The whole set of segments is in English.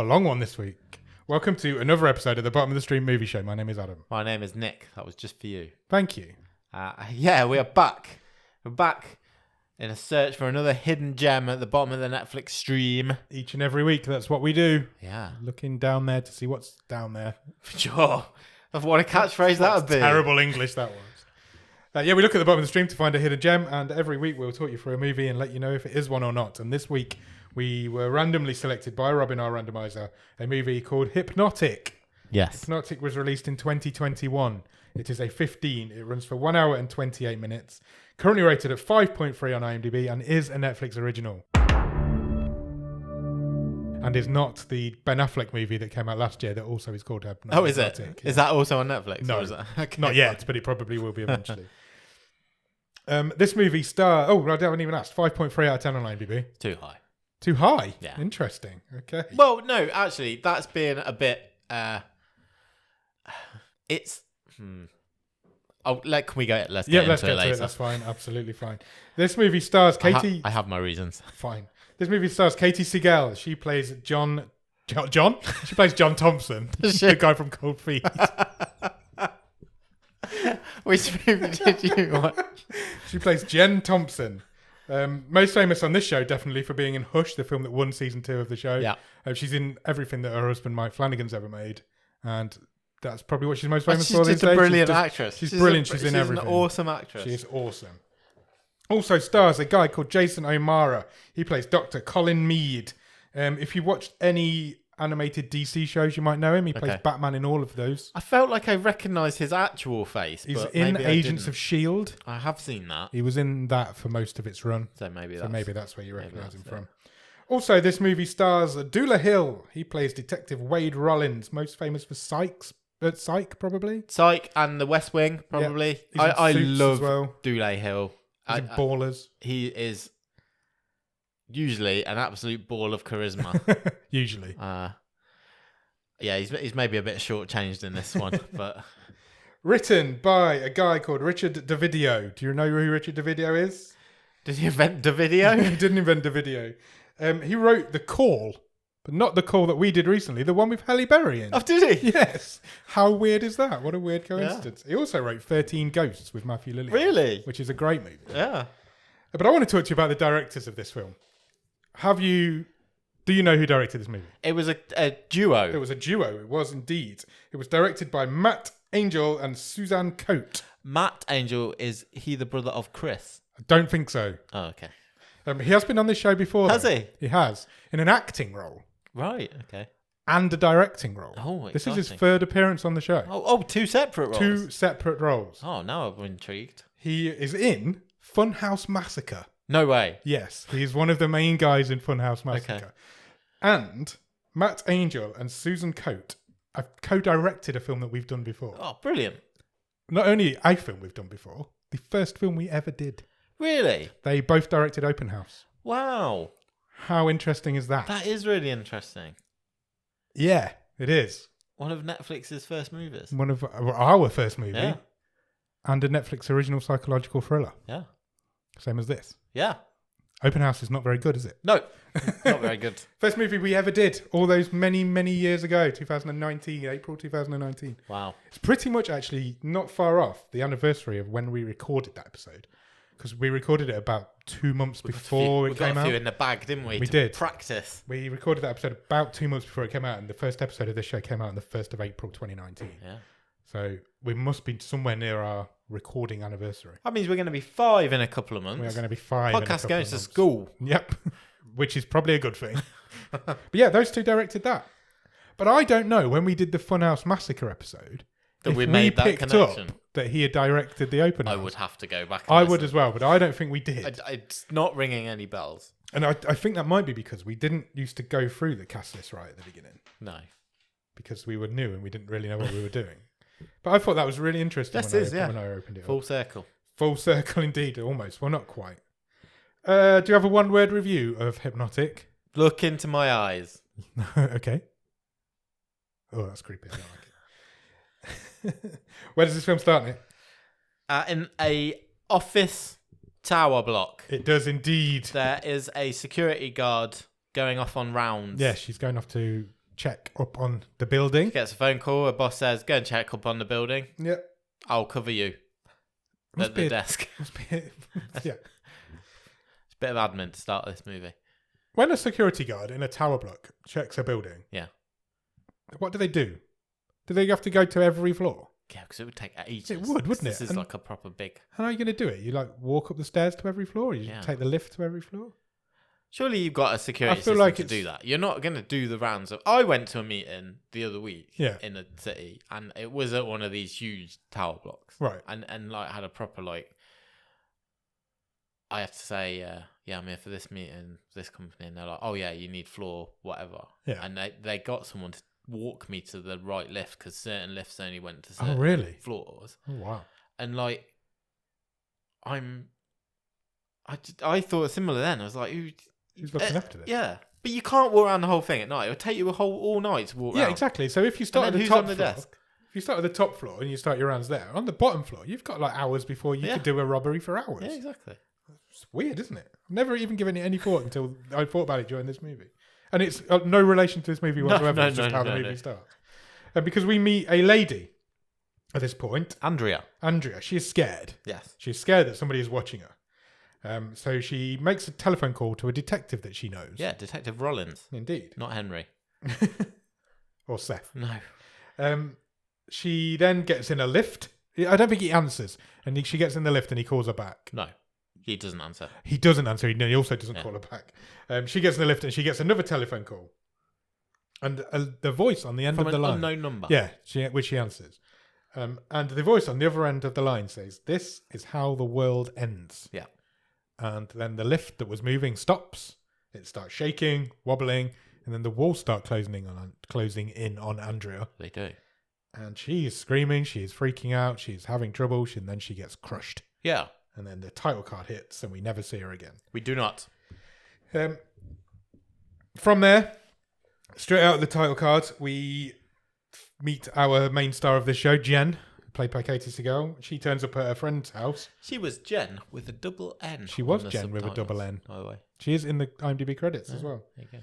long one this week. Welcome to another episode of the Bottom of the Stream Movie Show. My name is Adam. My name is Nick. That was just for you. Thank you. Yeah, we are back. We're back in a search for another hidden gem at the bottom of the Netflix stream. Each and every week, that's what we do. Yeah. Looking down there to see what's down there. Sure. What a catchphrase that would be. Terrible English that was. Yeah, we look at the bottom of the stream to find a hidden gem, and every week we'll talk you through a movie and let you know if it is one or not. And this week we were randomly selected by Robin, our randomizer, a movie called Hypnotic. Yes. Hypnotic was released in 2021. It is a 15. It runs for 1 hour and 28 minutes. Currently rated at 5.3 on IMDb and is a Netflix original. And is not the Ben Afflick movie that came out last year that also is called Hypnotic. Oh, is it? Yeah. Is that also on Netflix? No, or is that... okay. Not yet, but it probably will be eventually. This movie star... Oh, I haven't even asked. 5.3 out of 10 on IMDb. Too high. Too high? Yeah. Interesting. Okay. Well, no, actually, that's been a bit... It's... Oh, can we go? Let's get let's into get it to later. it. That's fine. Absolutely fine. This movie stars Katie... I have my reasons. Fine. This movie stars Katie Siegel. She plays John? She plays John Thompson, the guy from Cold Feet. Which movie did you watch? She plays Jen Thompson. Most famous on this show, definitely, for being in Hush, the film that won season 2 of the show. Yeah. She's in everything that her husband Mike Flanagan's ever made, and that's probably what she's most famous for. She's just a brilliant actress. She's brilliant. She's in everything. She's an awesome actress. She's awesome. Also stars a guy called Jason O'Mara. He plays Dr. Colin Mead. If you watched any animated DC shows, you might know him. He plays Batman in all of those. I felt like I recognised his actual face. He's but in maybe Agents of S.H.I.E.L.D. I have seen that. He was in that for most of its run. So maybe that's where you recognise him from. Also, this movie stars Dule Hill. He plays Detective Wade Rollins, most famous for Psych, probably. Psych and The West Wing, probably. Yeah. I love Dule Hill. He's in Ballers. He is usually an absolute ball of charisma. Usually. Yeah, he's maybe a bit shortchanged in this one, but... Written by a guy called Richard Davidio. Do you know who Richard Davidio is? Did he invent Davidio? He didn't invent Davidio. He wrote The Call, but not The Call that we did recently, the one with Halle Berry in. Oh, did he? Yes. How weird is that? What a weird coincidence. Yeah. He also wrote 13 Ghosts with Matthew Lillard. Really? Which is a great movie. Yeah. But I want to talk to you about the directors of this film. Do you know who directed this movie? It was a duo. It was a duo. It was indeed. It was directed by Matt Angel and Suzanne Coote. Matt Angel, is he the brother of Chris? I don't think so. Oh, okay. He has been on this show before. Has he? He has. In an acting role. Right, okay. And a directing role. Oh, this is his third appearance on the show. Oh, two separate roles? Two separate roles. Oh, now I'm intrigued. He is in Funhouse Massacre. No way. Yes, he's one of the main guys in Funhouse Massacre. Okay. And Matt Angel and Susan Coote have co-directed a film that we've done before. Oh, brilliant. Not only a film we've done before, the first film we ever did. Really? They both directed Open House. Wow. How interesting is that? That is really interesting. Yeah, it is. One of Netflix's first movies. One of our first movie. Yeah. And a Netflix original psychological thriller. Yeah. Same as this. Yeah. Open House is not very good, is it? No, not very good. First movie we ever did, all those many, many years ago, 2019, April 2019. Wow. It's pretty much actually not far off the anniversary of when we recorded that episode. Because we recorded it about 2 months before it came out. We got a few in the bag, didn't we? We did. Practice. We recorded that episode about 2 months before it came out, and the first episode of this show came out on the 1st of April 2019. Yeah. So we must be somewhere near our recording anniversary. That means we're going to be 5 in a couple of months. We are going to be 5 Podcast going to school. Yep. Which is probably a good thing. But yeah, those two directed that. But I don't know, when we did the Funhouse Massacre episode, that we made that connection. Up that he had directed the Open House. I would have to go back. I would as well, but I don't think we did. It's not ringing any bells. And I think that might be because we didn't used to go through the cast list right at the beginning. No. Because we were new and we didn't really know what we were doing. But I thought that was really interesting when I opened it Full up. circle. Full circle indeed, almost. Well, not quite. Do you have a one-word review of Hypnotic? Look into my eyes. Okay. Oh, that's creepy. I don't like it. Where does this film start, Nick? In a office tower block. It does indeed. There is a security guard going off on rounds. Yeah, she's going off to check up on the building. Gets a phone call. Her boss says, "Go and check up on the building. Yep. I'll cover you at the desk." Must be yeah. It's a bit of admin to start this movie. When a security guard in a tower block checks a building, Yeah. what do they do? Do they have to go to every floor? Yeah, because it would take ages. It would, wouldn't This it? is And like a proper big... how are you going to do it? You like walk up the stairs to every floor? Or you take the lift to every floor? Surely you've got a security system like to do that. You're not going to do the rounds of... I went to a meeting the other week in a city, and it was at one of these huge tower blocks. Right. And like had a proper like... I have to say, yeah, I'm here for this meeting, this company. And they're like, oh yeah, you need floor, whatever. Yeah. And they got someone to walk me to the right lift because certain lifts only went to certain floors. Oh, wow. And like, I thought similar then. I was like, who's looking after this? Yeah. But you can't walk around the whole thing at night. It would take you all night to walk around. Yeah, exactly. So if you start at the who's top on the floor, desk? if you start at the top floor and you start your rounds there, on the bottom floor, you've got like hours before you could do a robbery for hours. Yeah, exactly. It's weird, isn't it? I've never even given it any thought until I thought about it during this movie. And it's no relation to this movie whatsoever. It's just how the movie starts. And because we meet a lady at this point. Andrea. She is scared. Yes. She's scared that somebody is watching her. So she makes a telephone call to a detective that she knows. Yeah, Detective Rollins. Indeed. Not Henry. Or Seth. No. She then gets in a lift. I don't think he answers. And she gets in the lift and he calls her back. No. He doesn't answer. He doesn't answer. He also doesn't call her back. She gets in the lift and she gets another telephone call. And the voice on the end From of the line. From an unknown number. Yeah, which she answers. And the voice on the other end of the line says, "This is how the world ends." Yeah. And then the lift that was moving stops. It starts shaking, wobbling, and then the walls start closing in on Andrea. They do. And she is screaming. She is freaking out. She's having trouble. And then she gets crushed. Yeah. And then the title card hits, and we never see her again. We do not. From there, straight out of the title card, we meet our main star of this show, Jen, played by Katie Siegel. She turns up at her friend's house. She was Jen with a double N. She was Jen with a double N. By the way. She is in the IMDb credits as well. There you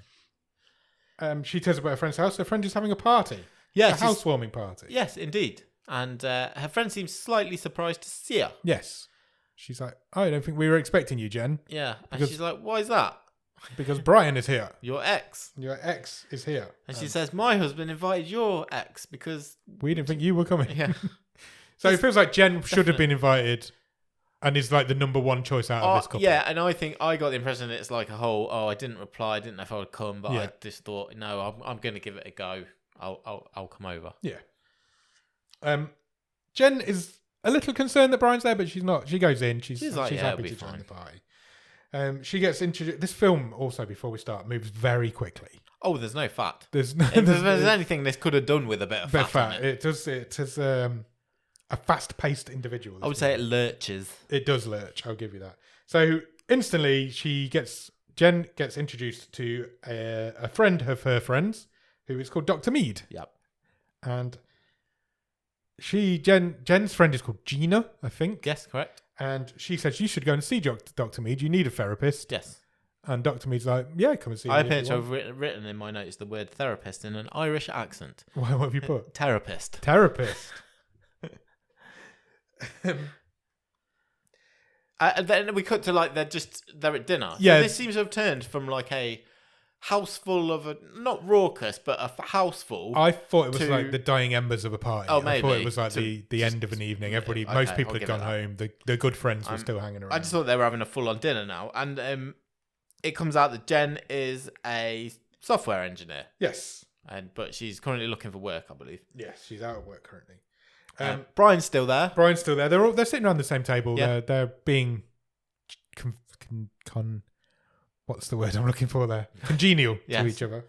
go. She turns up at her friend's house. Her friend is having a party. Yes. A housewarming party. Yes, indeed. And her friend seems slightly surprised to see her. Yes. She's like, I don't think we were expecting you, Jen. Yeah. And she's like, why is that? Because Brian is here. Your ex. Your ex is here. And she says, my husband invited your ex because... we didn't think you were coming. Yeah. So it feels like Jen should have been invited and is like the number one choice out of this couple. Yeah, and I think I got the impression that it's like a whole, I didn't reply, I didn't know if I would come, but I just thought, no, I'm going to give it a go. I'll come over. Yeah. Jen is a little concerned that Brian's there, but she's not. She goes in. She's like, happy to join the party. She gets introduced. This film also, before we start, moves very quickly. Oh, there's no fat. There's no. If there's anything this could have done with a bit of fat. It does. It has a fast-paced individual. I would say it lurches. It does lurch. I'll give you that. So instantly, Jen gets introduced to a friend of her friends, who is called Dr. Mead. Yep. And Jen's friend is called Gina, I think. Yes, correct. And she says, you should go and see Dr. Mead. You need a therapist. Yes. And Dr. Mead's like, yeah, come and see me. I appear to have written in my notes the word therapist in an Irish accent. What have you put? Therapist. Then we cut to like they're at dinner. Yeah. So this seems to have turned from like a house full of not raucous, but a house full. I thought it was like the dying embers of a party. Oh, maybe. I thought it was like the end of an evening. Most people had gone home. The good friends were still hanging around. I just thought they were having a full on dinner now, and it comes out that Jen is a software engineer. Yes. But she's currently looking for work, I believe. Yes, she's out of work currently. Brian's still there. They're sitting around the same table. Yeah. They're being what's the word I'm looking for there? Congenial to each other.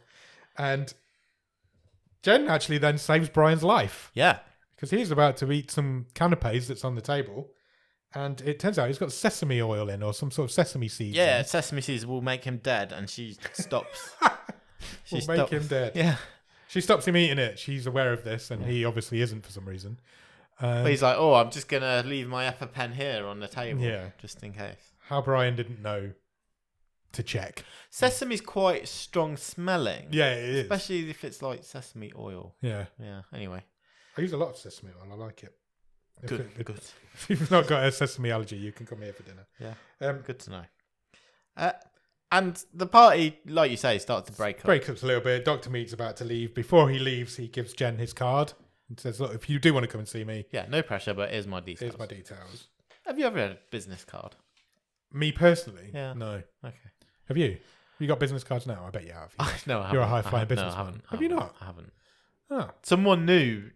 And Jen actually then saves Brian's life. Yeah. Because he's about to eat some canapes that's on the table. And it turns out he's got sesame oil in or some sort of sesame seeds. Yeah, in. sesame seeds will make him dead, and she stops. Make him dead. Yeah. She stops him eating it. She's aware of this, and he obviously isn't for some reason. But he's like, I'm just going to leave my EpiPen here on the table. Yeah. Just in case. How Brian didn't know to check. Sesame's quite strong smelling. Yeah, it is. Especially if it's like sesame oil. Yeah. Yeah. Anyway. I use a lot of sesame oil. I like it. Good. If you've not got a sesame allergy, you can come here for dinner. Yeah. Good to know. And the party, like you say, starts to break up. Breaks up a little bit. Dr. Mead's about to leave. Before he leaves, he gives Jen his card and says, look, if you do want to come and see me, Yeah, no pressure, but here's my details. here's my details. Have you ever had a business card? Me personally? Yeah. No. Okay. Have you? You got business cards now? I bet you have. No, I haven't. You're a high-flying No, I businessman. haven't. Have you not? I haven't. Oh. Someone new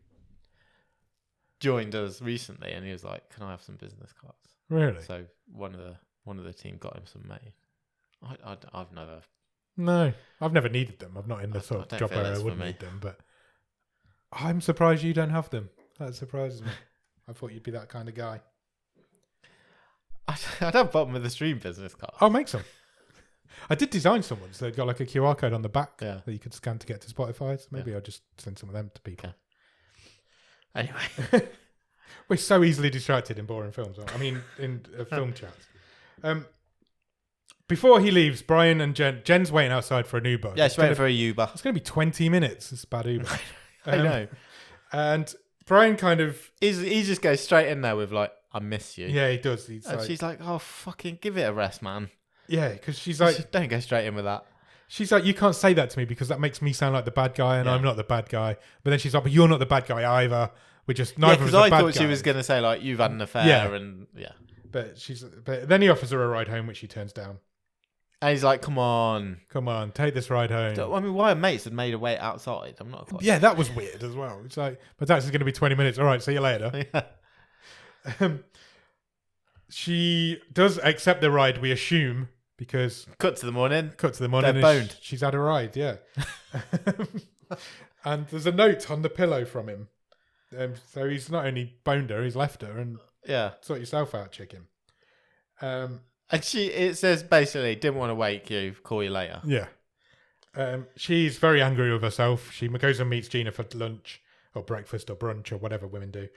joined us recently, and he was like, "Can I have some business cards?" Really? So one of the team got him some made. I've never. No. I've never needed them. I'm not in the sort of don't job feel where I that's would for me. need them, but I'm surprised you don't have them. That surprises me. I thought you'd be that kind of guy. I'd have bottom of the stream business card. I'll make some. I did design some ones. They've got like a QR code on the back Yeah. that you could scan to get to Spotify. So maybe I'll just send some of them to people. Okay. Anyway, We're so easily distracted in boring films. I mean, in film chats. Before he leaves, Brian and Jen's waiting outside for an Uber. yeah, she's waiting for a Uber. It's going to be 20 minutes. It's a bad Uber. I know. And Brian kind of... He just goes straight in there with like, "I miss you." Yeah, he does. He's And like, she's like, "Oh, fucking give it a rest, man." yeah, because she's like... Don't go straight in with that. She's like, you can't say that to me because that makes me sound like the bad guy and Yeah. I'm not the bad guy. But then she's like, but you're not the bad guy either. We're just Yeah, neither of us because are I bad thought she guys." was going to say like, "You've had an affair," Yeah. and yeah. But then he offers her a ride home, which she turns down. And he's like, "Come on." Come on, take this ride home. I mean, why her mates had made her wait outside? I'm not quite. Yeah, that was weird as well. It's like, but that's going to be 20 minutes. All right, see you later. Yeah. She does accept the ride, we assume, because Cut to the morning. They're boned. and she's had a ride, yeah. And there's a note on the pillow from him. So he's not only boned her, he's left her, and Yeah. sort yourself out, chicken. And it says basically, "Didn't want to wake you. Call you later." Yeah. She's very angry with herself. She goes and meets Gina for lunch or breakfast or brunch or whatever women do.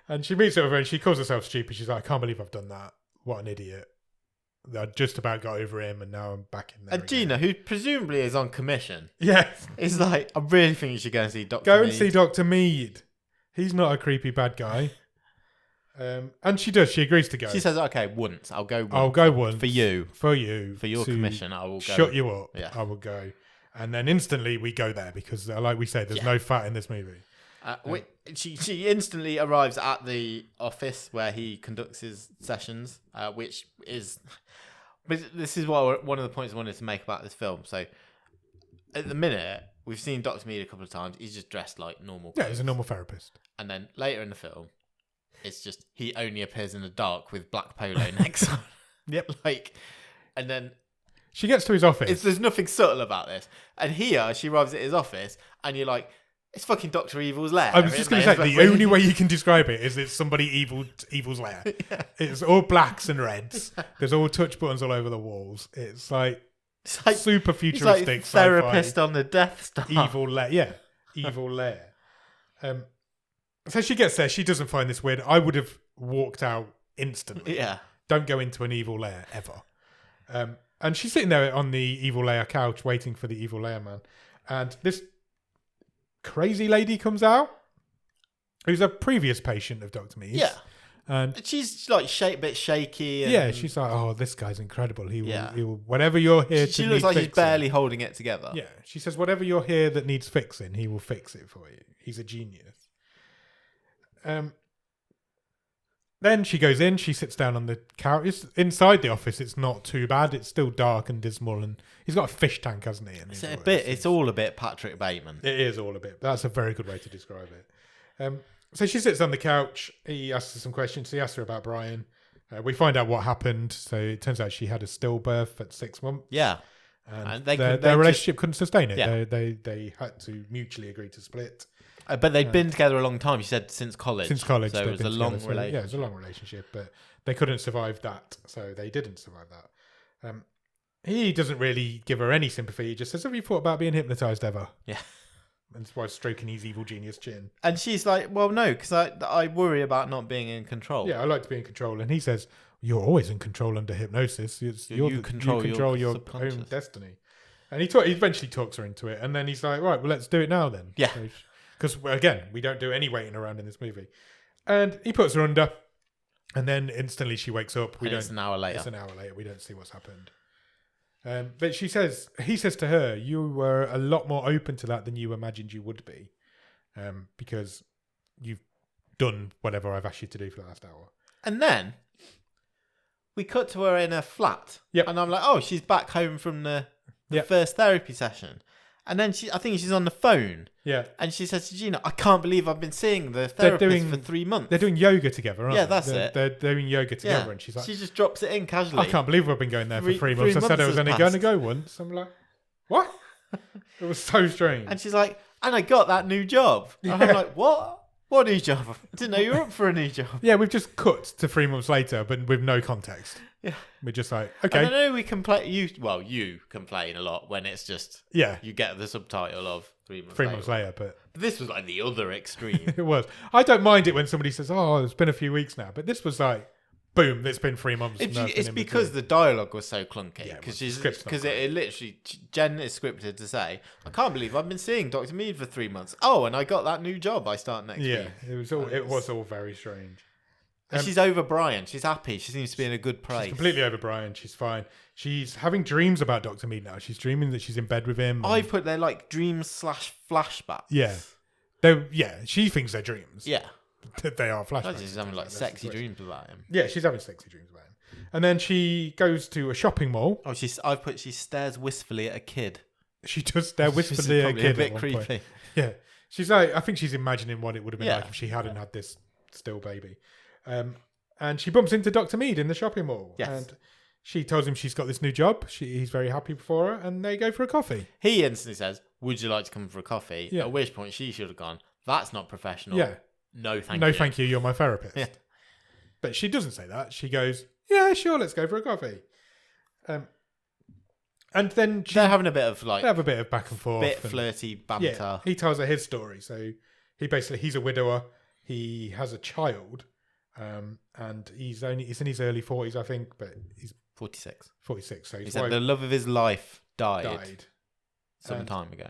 And she meets her and she calls herself stupid. She's like, "I can't believe I've done that. What an idiot. I just about got over him and now I'm back in there." And Gina, who presumably is on commission, Yes. is like, "I really think you should go and see Dr. Go and Mead." see Dr. Mead. He's not a creepy bad guy. And she does. She agrees to go. She says, "Okay, once. I'll go. I'll go once. for you. For you. For your to commission, I will go." Shut you up. Yeah. I will go. And then instantly we go there because, like we said, there's no fat in this movie. She instantly arrives at the office where he conducts his sessions, which is... But this is one of the points I wanted to make about this film. So, at the minute, we've seen Dr. Mead a couple of times. He's just dressed like normal clothes. Yeah, he's a normal therapist. And then later in the film, it's just he only appears in the dark with black polo necks on. Yep. And then She gets to his office. there's nothing subtle about this. And here, she arrives at his office, and you're like, it's fucking Dr. Evil's lair. I was just going to say, the only way you can describe it is it's somebody evil's lair. Yeah. It's all blacks and reds. There's all touch buttons all over the walls. It's like super futuristic like therapist sci-fi, on the Death Star. evil lair. Yeah, evil lair. So she gets there. She doesn't find this weird. I would have walked out instantly. Yeah. Don't go into an evil lair ever. And she's sitting there on the evil lair couch waiting for the evil lair man. And this crazy lady comes out, who's a previous patient of Dr. Mead's. Yeah. And she's like a bit shaky. And yeah, she's like, "Oh, this guy's incredible. He will, Yeah. he will whatever you're here to she looks need like she's fixing." barely holding it together. Yeah, she says, "Whatever you're here that needs fixing, he will fix it for you. He's a genius." Then she goes in. She sits down on the couch. It's inside the office. It's not too bad. It's still dark and dismal, and he's got a fish tank, hasn't he? It's all a bit Patrick Bateman. It is all a bit. That's a very good way to describe it. So she sits on the couch. He asks her some questions. He asks her about Brian. We find out what happened. So it turns out she had a stillbirth at 6 months. Yeah. And they their relationship couldn't sustain it. Yeah. They had to mutually agree to split. But they'd been together a long time. She said since college. Since college. So it was a long relationship. Yeah, it was a long relationship. But they couldn't survive that. So they didn't survive that. He doesn't really give her any sympathy. He just says, "Have you thought about being hypnotized ever?" Yeah. And that's why he's stroking his evil genius chin. And she's like, well, no, because I worry about not being in control. Yeah, I like to be in control. And he says, you're always in control under hypnosis. You control your own destiny. And he eventually talks her into it. And then he's like, right, well, let's do it now then. Yeah. Because, again, we don't do any waiting around in this movie. And he puts her under. And then instantly she wakes up. It's an hour later. It's an hour later. We don't see what's happened. But he says to her, you were a lot more open to that than you imagined you would be. Because you've done whatever I've asked you to do for the last hour. And then we cut to her in her flat. Yep. And I'm like, oh, she's back home from the first therapy session. And then I think she's on the phone. Yeah. And she says to Gina, I can't believe I've been seeing the therapist for 3 months. They're doing yoga together, aren't they? Yeah, that's it. They're doing yoga together. And she's like, she just drops it in casually. I can't believe I've been going there for 3 months. I said I was only going to go once. I'm like, what? It was so strange. And she's like, and I got that new job. And I'm like, what? What new job? I didn't know you were up for a new job. Yeah, we've just cut to 3 months later, but with no context. Yeah. We're just like, okay. And I know we complain. You complain a lot when it's just you get the subtitle of 3 months. 3 months later, but this was like the other extreme. It was. I don't mind it when somebody says, "Oh, it's been a few weeks now," but this was like, boom, it's been 3 months. It's because the dialogue was so clunky. Yeah, because it literally Jen is scripted to say, "I can't believe I've been seeing Dr. Mead for 3 months. Oh, and I got that new job. I start next week." Yeah, it was all very strange. And she's over Brian. She's happy. She seems to be in a good place. She's completely over Brian. She's fine. She's having dreams about Dr. Mead now. She's dreaming that she's in bed with him. I put their like dreams / flashbacks. Yeah. She thinks they're dreams. Yeah. They are flashbacks. She's having like sexy dreams about him. Yeah, she's having sexy dreams about him. And then she goes to a shopping mall. Oh, she stares wistfully at a kid. She does stare wistfully at a kid. A bit creepy. Point. Yeah. She's like, I think she's imagining what it would have been like if she hadn't had this still baby. And she bumps into Dr. Mead in the shopping mall. Yes. And she tells him she's got this new job. He's very happy for her, and they go for a coffee. He instantly says, would you like to come for a coffee? Yeah. At which point she should have gone, that's not professional. Yeah. No, thank you. No, thank you. You're my therapist. Yeah. But she doesn't say that. She goes, yeah, sure, let's go for a coffee. And then they're having a bit of they have a bit of back and forth. Bit flirty banter. Yeah, he tells her his story. So he's a widower. He has a child. And he's in his early 40s, I think, but he's 46. 46. So he said the love of his life died some time ago.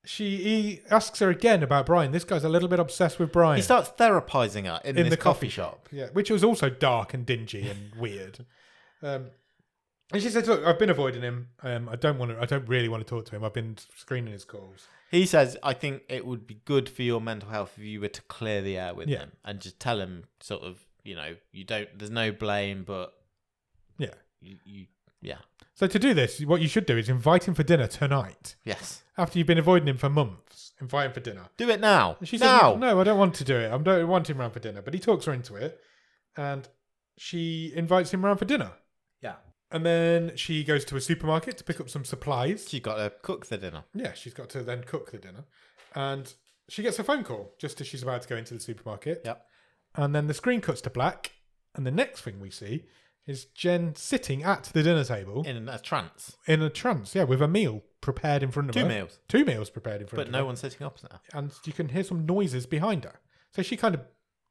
He asks her again about Brian. This guy's a little bit obsessed with Brian. He starts therapizing her in the coffee shop. Yeah, which was also dark and dingy and weird. And she said, "Look, I've been avoiding him. I don't really want to talk to him. I've been screening his calls." He says, I think it would be good for your mental health if you were to clear the air with him and just tell him sort of, there's no blame, but yeah. So to do this, what you should do is invite him for dinner tonight. Yes. After you've been avoiding him for months, invite him for dinner. Do it now. And she says, no, I don't want to do it. I don't want him around for dinner. But he talks her into it, and she invites him around for dinner. Yeah. And then she goes to a supermarket to pick up some supplies. She's got to cook the dinner. Yeah, she's got to then cook the dinner. And she gets a phone call just as she's about to go into the supermarket. Yep. And then the screen cuts to black. And the next thing we see is Jen sitting at the dinner table. In a trance. In a trance, yeah, with a meal prepared in front of her. 2 meals. 2 meals prepared in front of her. But no one's sitting opposite her. And you can hear some noises behind her. So she kind of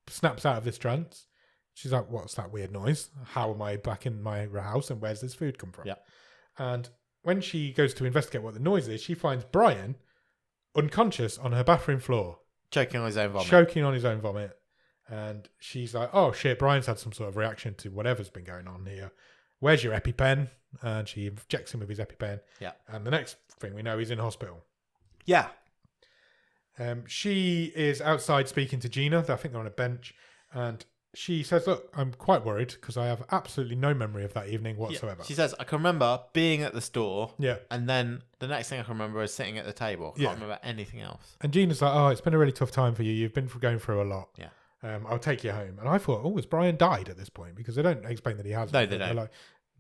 snaps out of this trance. She's like, what's that weird noise? How am I back in my house and where's this food come from? Yeah. And when she goes to investigate what the noise is, she finds Brian unconscious on her bathroom floor. Choking on his own vomit. And she's like, oh shit, Brian's had some sort of reaction to whatever's been going on here. Where's your EpiPen? And she injects him with his EpiPen. Yeah. And the next thing we know, he's in hospital. Yeah. She is outside speaking to Gina. I think they're on a bench. And she says, look, I'm quite worried because I have absolutely no memory of that evening whatsoever. Yeah. She says, I can remember being at the store. Yeah. And then the next thing I can remember is sitting at the table. I can't remember anything else. And Gina's like, oh, it's been a really tough time for you. You've been going through a lot. Yeah. I'll take you home. And I thought, oh, has Brian died at this point? Because they don't explain that he has. No, they don't. Like,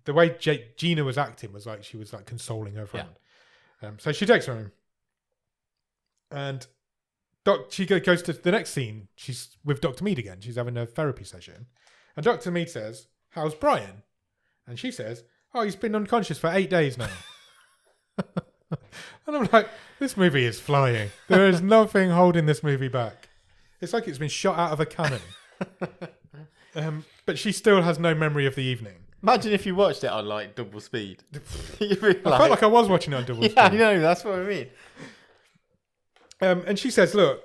the way Gina was acting was like she was like consoling her friend. Yeah. So she takes her home. And she goes to the next scene. She's with Dr. Mead again. She's having a therapy session. And Dr. Mead says, how's Brian? And she says, oh, he's been unconscious for 8 days now. And I'm like, this movie is flying. There is nothing holding this movie back. It's like it's been shot out of a cannon. But she still has no memory of the evening. Imagine if you watched it on like double speed. You'd be I felt like I was watching it on double speed. Yeah, I know. That's what I mean. And she says, look,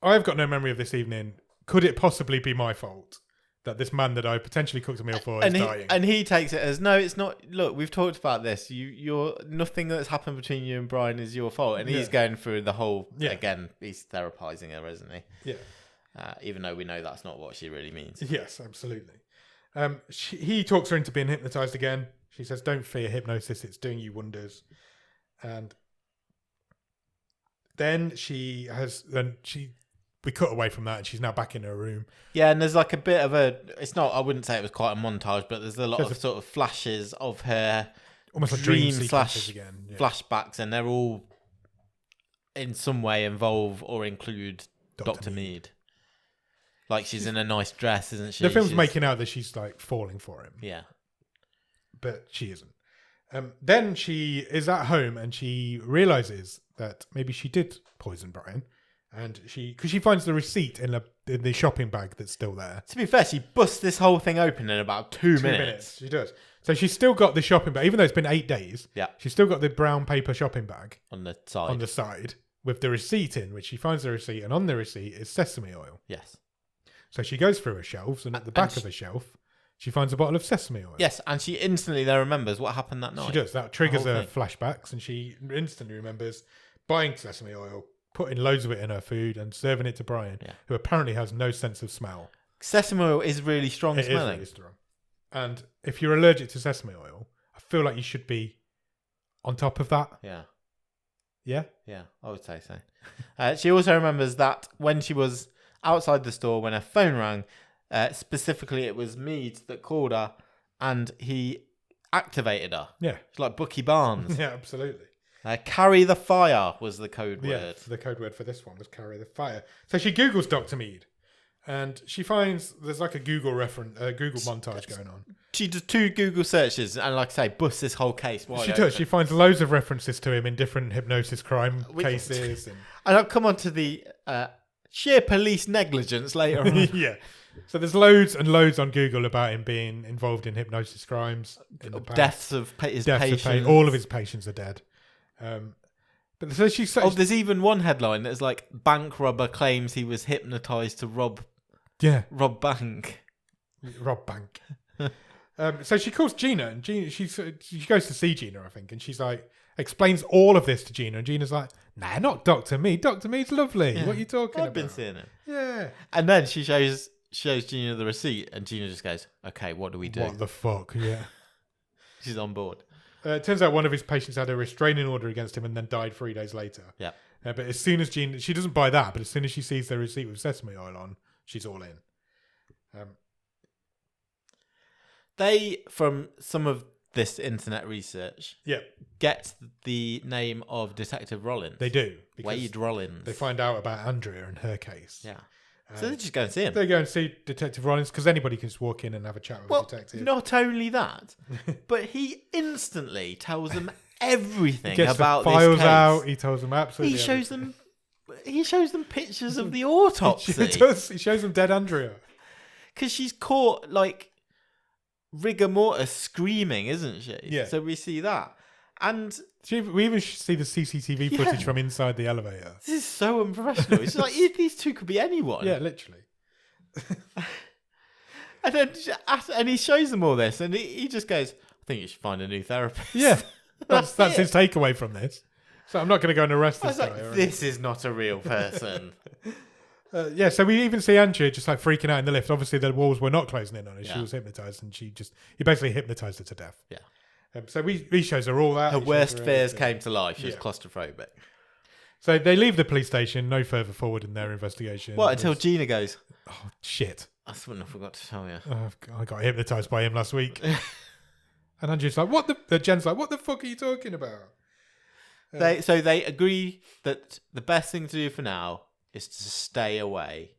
I've got no memory of this evening. Could it possibly be my fault that this man that I potentially cooked a meal for is dying? And he takes it as, no, it's not. Look, we've talked about this. You're nothing that's happened between you and Brian is your fault. And he's going through the whole, again, he's therapizing her, isn't he? Yeah. Even though we know that's not what she really means. Yes, absolutely. He talks her into being hypnotized again. She says, don't fear hypnosis. It's doing you wonders. And then we cut away from that and she's now back in her room. Yeah, and there's like a bit of I wouldn't say it was quite a montage, but there's a lot of sort of flashes of her almost like dream sequences again. Yeah. Flashbacks, and they're all in some way involve or include Dr. Mead. Like she's in a nice dress, isn't she? The film's making out that she's like falling for him. Yeah. But she isn't. Then she is at home and she realizes that maybe she did poison Brian. And because she finds the receipt in the shopping bag that's still there. To be fair, she busts this whole thing open in about 2 minutes. She does. So she's still got the shopping bag, even though it's been 8 days. Yeah. She's still got the brown paper shopping bag on the side with the receipt in, which she finds the receipt, and on the receipt is sesame oil. Yes. So she goes through her shelves, and at the back of a shelf, she finds a bottle of sesame oil. Yes, and she instantly remembers what happened that night. She does. That triggers her flashbacks, and she instantly remembers buying sesame oil, putting loads of it in her food, and serving it to Brian, who apparently has no sense of smell. Sesame oil is really strong smelling. It is really strong. And if you're allergic to sesame oil, I feel like you should be on top of that. Yeah. Yeah? Yeah, I would say so. She also remembers that when she was outside the store, when her phone rang, specifically it was Mead that called her and he activated her. Yeah. It's like Bucky Barnes. Yeah, absolutely. Carry the fire was the code word. Yeah, the code word for this one was carry the fire. So she Googles Dr. Mead and she finds there's like a Google montage going on. She does 2 Google searches and, like I say, busts this whole case wide She open. does. She finds loads of references to him in different hypnosis crime cases. And I'll come on to the sheer police negligence later on. Yeah. So there's loads and loads on Google about him being involved in hypnosis crimes. In the past. Deaths of his patients. All of his patients are dead. But so she says, there's even one headline that's like, bank robber claims he was hypnotized to rob bank. Rob bank. So she calls Gina, and she goes to see Gina, I think, and she's like, explains all of this to Gina, and Gina's like, nah, not Dr. Mead. Dr. Mead's lovely. Yeah. What are you talking about? I've been seeing it. Yeah. And then she shows Gina the receipt, and Gina just goes, okay, what do we do? What the fuck? Yeah. She's on board. It turns out one of his patients had a restraining order against him and then died 3 days later. Yeah. But as soon as Gina, she doesn't buy that, but as soon as she sees the receipt with sesame oil on, she's all in. They, from some of this internet research, get the name of Detective Rollins. They do. Wade Rollins. They find out about Andrea and her case. Yeah. So they just go and see him. They go and see Detective Rollins because anybody can just walk in and have a chat with a detective. Not only that, but he instantly tells them everything he gets about the files this case. out. He tells them absolutely. He shows them pictures of the autopsy. He does. He shows them dead Andrea because she's caught like rigor mortis screaming, isn't she? Yeah. So we see that, and we even see the CCTV footage from inside the elevator. This is so unprofessional. It's like these two could be anyone. Yeah, literally. and he shows them all this, and he just goes, "I think you should find a new therapist." Yeah, that's his takeaway from this. So I'm not going to go and arrest this guy. This is not a real person. So we even see Andrea just like freaking out in the lift. Obviously, the walls were not closing in on her. She was hypnotized, and he basically hypnotized her to death. Yeah. So he shows her all that. Her worst fears came to life. She was claustrophobic. So they leave the police station, no further forward in their investigation. What, until Gina goes, oh, shit. That's what I forgot to tell you. I got hypnotised by him last week. And Andrew's like, Jen's like, what the fuck are you talking about? So they agree that the best thing to do for now is to stay away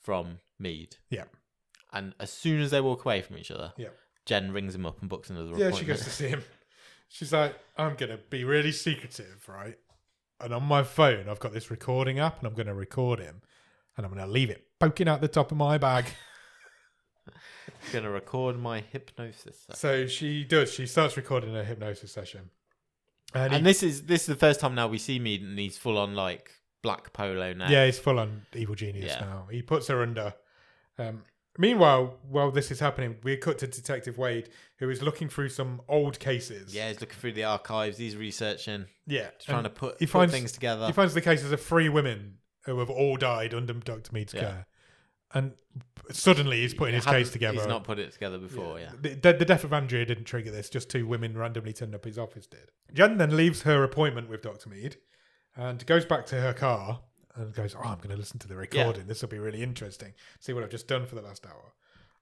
from Mead. Yeah. And as soon as they walk away from each other, yeah, Jen rings him up and books another appointment. Yeah, she goes to see him. She's like, I'm going to be really secretive, right? And on my phone, I've got this recording app, and I'm going to record him, and I'm going to leave it poking out the top of my bag. I'm going to record my hypnosis session. So she does. She starts recording a hypnosis session. And this is the first time now we see Mead, and he's full on like black polo now. Yeah, he's full on evil genius now. He puts her under. Meanwhile, while this is happening, we cut to Detective Wade, who is looking through some old cases. Yeah, he's looking through the archives. He's researching. Yeah. Trying to put things together. He finds the cases of 3 women who have all died under Dr. Mead's care. And suddenly he's putting his case together. He's not put it together before, The death of Andrea didn't trigger this. Just 2 women randomly turned up his office did. Jen then leaves her appointment with Dr. Mead and goes back to her car and goes, I'm going to listen to the recording. This will be really interesting. See what I've just done for the last hour.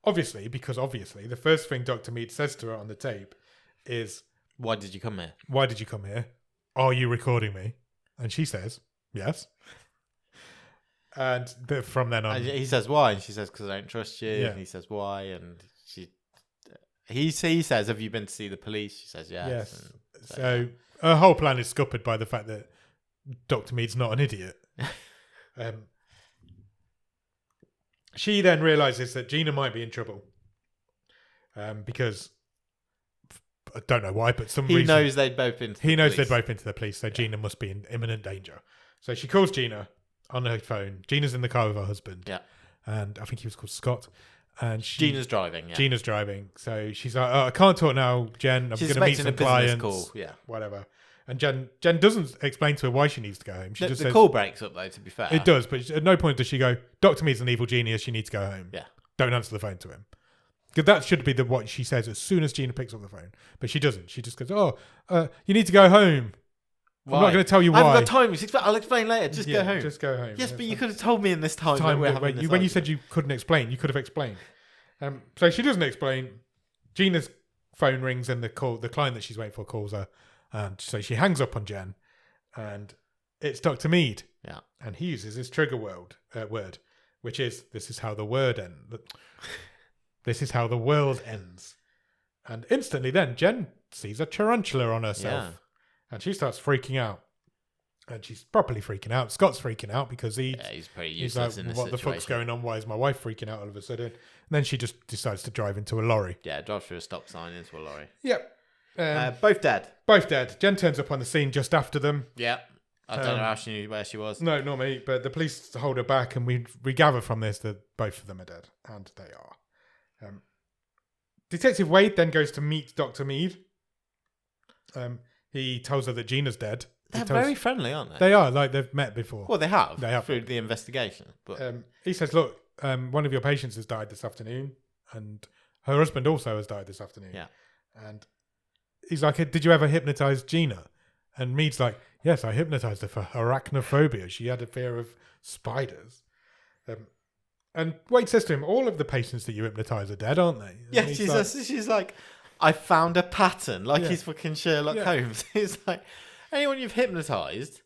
Obviously, the first thing Dr. Mead says to her on the tape is, Why did you come here? Why did you come here? Are you recording me? And she says, yes. And from then on... He says, why? And she says, because I don't trust you. Yeah. And he says, why? And he says, have you been to see the police? She says, yes. Yes. So her whole plan is scuppered by the fact that Dr. Mead's not an idiot. She then realises that Gina might be in trouble. Because... I don't know why, but he knows they'd both been to the police, so Gina must be in imminent danger. So she calls Gina on her phone. Gina's in the car with her husband. Yeah. And I think he was called Scott. And Gina's driving, yeah. Gina's driving. So she's like, I can't talk now, Jen. I'm going to meet some clients. Call. Yeah. Whatever. And Jen doesn't explain to her why she needs to go home. She just says, call breaks up, though, to be fair. It does, but at no point does she go, Dr. Mead's an evil genius, you need to go home. Yeah. Don't answer the phone to him. Because that should be what she says as soon as Gina picks up the phone. But she doesn't. She just goes, you need to go home. Why? I'm not going to tell you why. I haven't got time. I'll explain later. Go home. Just go home. Yes, but you could have told me in this time when you said you couldn't explain, you could have explained. So she doesn't explain. Gina's phone rings and the client that she's waiting for calls her. And so she hangs up on Jen. And it's Dr. Mead. Yeah. And he uses his trigger word, which is, this is how the word ends. This is how the world ends. And instantly then, Jen sees a tarantula on herself. Yeah. And she starts freaking out. And she's properly freaking out. Scott's freaking out because he's pretty useless in this what the fuck's going on? Why is my wife freaking out all of a sudden? And then she just decides to drive into a lorry. Yeah, drives through a stop sign into a lorry. Yep. Both dead. Both dead. Jen turns up on the scene just after them. Yeah. I don't know how she knew where she was. No, not me. But the police hold her back, and we gather from this that both of them are dead. And they are. Detective Wade then goes to meet Dr. Mead. He tells her that Gina's dead. They're very friendly, aren't they? They are, like they've met before. Well, they have. They have. Through the investigation. But he says, look, one of your patients has died this afternoon, and her husband also has died this afternoon. Yeah. And he's like, did you ever hypnotise Gina? And Mead's like, yes, I hypnotised her for arachnophobia. She had a fear of spiders. And Wade says to him, all of the patients that you hypnotise are dead, aren't they? Yeah, she's like, I found a pattern, like he's fucking Sherlock Holmes. He's like, anyone you've hypnotised,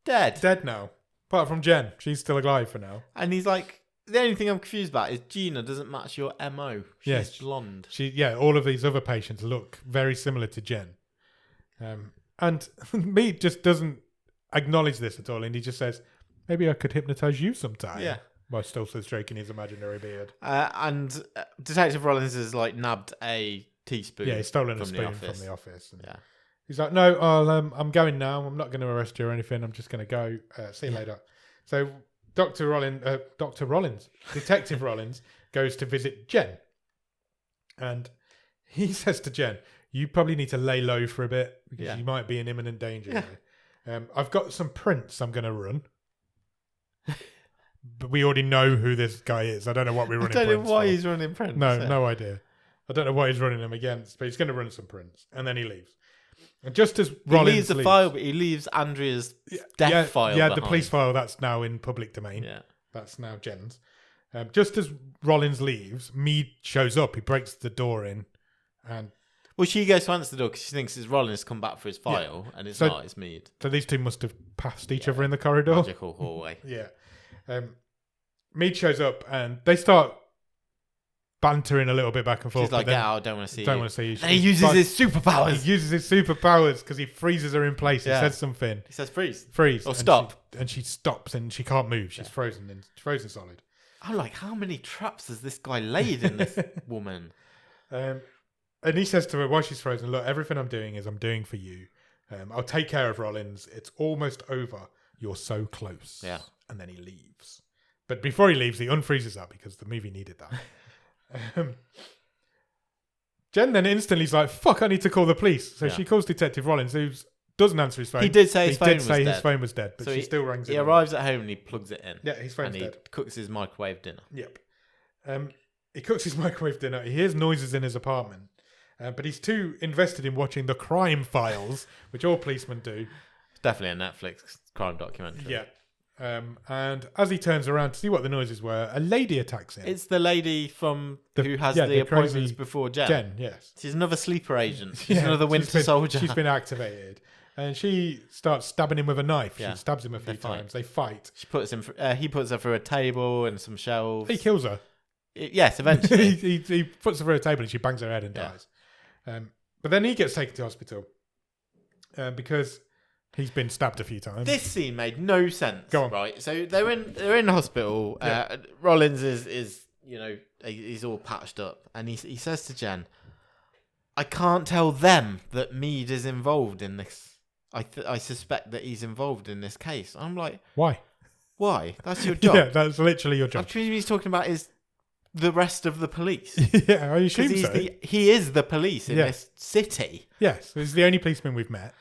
dead. Dead now. Apart from Jen. She's still alive for now. And he's like, the only thing I'm confused about is Gina doesn't match your MO. She's blonde. All of these other patients look very similar to Jen. And Mead just doesn't acknowledge this at all. And he just says, maybe I could hypnotise you sometime. Yeah. While still stroking his imaginary beard. And Detective Rollins has like nabbed a teaspoon. Yeah, he's stolen a spoon from the office. And yeah. He's like, no, I'm going now. I'm not going to arrest you or anything. I'm just going to go. See you later. So Detective Rollins goes to visit Jen. And he says to Jen, you probably need to lay low for a bit because you might be in imminent danger. Yeah. I've got some prints I'm going to run. But we already know who this guy is. I don't know what we're running prints I don't know why for. he's running prints. No idea. I don't know what he's running them against, but he's going to run some prints. And then he leaves. And just as Rollins leaves the file, but he leaves Andrea's death file Yeah, behind. the police file, that's now in public domain. Yeah. That's now Jen's. Just as Rollins leaves, Mead shows up. He breaks the door in. And well, she goes to answer the door because she thinks it's Rollins come back for his file, and it's not, it's Mead. So these two must have passed each other in the corridor. Magical hallway. Yeah. Mead shows up and they start bantering a little bit back and forth. She's like, but then, "Get out! I don't want to see don't you." want to see you. And he uses his superpowers. He uses his superpowers because he freezes her in place. Yeah. He says something. He says, "Freeze." Freeze. Or and stop. she stops and she can't move. She's frozen and frozen solid. I'm like, how many traps has this guy laid in this woman? And he says to her while she's frozen, "Look, everything I'm doing is I'm doing for you. I'll take care of Rollins. It's almost over. You're so close." Yeah. And then he leaves. But before he leaves, he unfreezes her because the movie needed that. Jen then instantly is like, "Fuck, I need to call the police." So she calls Detective Rollins, who doesn't answer his phone. He did say his phone did was say dead. his phone was dead, but So she still rings He him. arrives at home and he plugs it in. Yeah, his phone's And he dead. cooks his microwave dinner. Yep. He cooks his microwave dinner. He hears noises in his apartment, but he's too invested in watching the crime files, which all policemen do. It's definitely a Netflix crime documentary. Yeah. And as he turns around to see what the noises were, a lady attacks him. It's the lady from who has the the appointments crazy before Jen. Jen, yes. She's another sleeper agent. She's Yeah, another Winter Soldier. She's been activated. And she starts stabbing him with a knife. Yeah. She stabs him a few times. They fight. She puts him. He puts her through a table and some shelves. He kills her. Yes, eventually. he puts her through a table and she bangs her head and dies. But then he gets taken to hospital because he's been stabbed a few times. This scene made no sense. Go on. Right, so they're in hospital. Yeah. Rollins is he's all patched up, and he says to Jen, "I can't tell them that Mead is involved in this. I suspect that he's involved in this case." I'm like, Why? why? That's your job. Yeah, that's literally your I job. presume he's talking about is the rest of the police. Yeah, I assume Because so. he is the police in Yeah. this city. Yes, he's the only policeman we've met.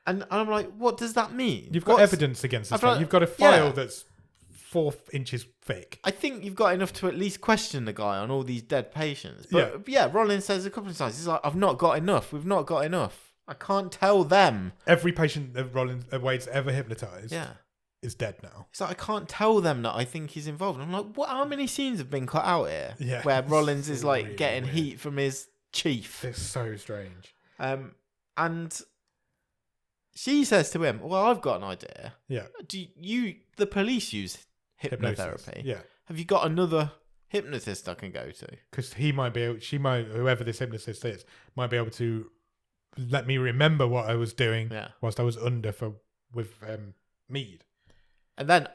And I'm like, what does that mean? You've got evidence against this I've got- guy. You've got a file yeah. that's 4 inches thick. I think you've got enough to at least question the guy on all these dead patients. But yeah, Rollins says a couple of times, he's like, "I've not got enough. We've not got enough. I can't tell them." Every patient that Wade's ever hypnotized is dead now. He's like, "I can't tell them that I think he's involved." I'm like, what? How many scenes have been cut out here? Yeah. Where Rollins is like Really getting weird. heat from his chief. It's so strange. And she says to him, "Well, I've got an idea. Yeah. The police use Hypnosis. hypnotherapy. Yeah. Have you got another hypnotist I can go to?" Because whoever this hypnotist is, might be able to let me remember what I was doing whilst I was under with Mead. And then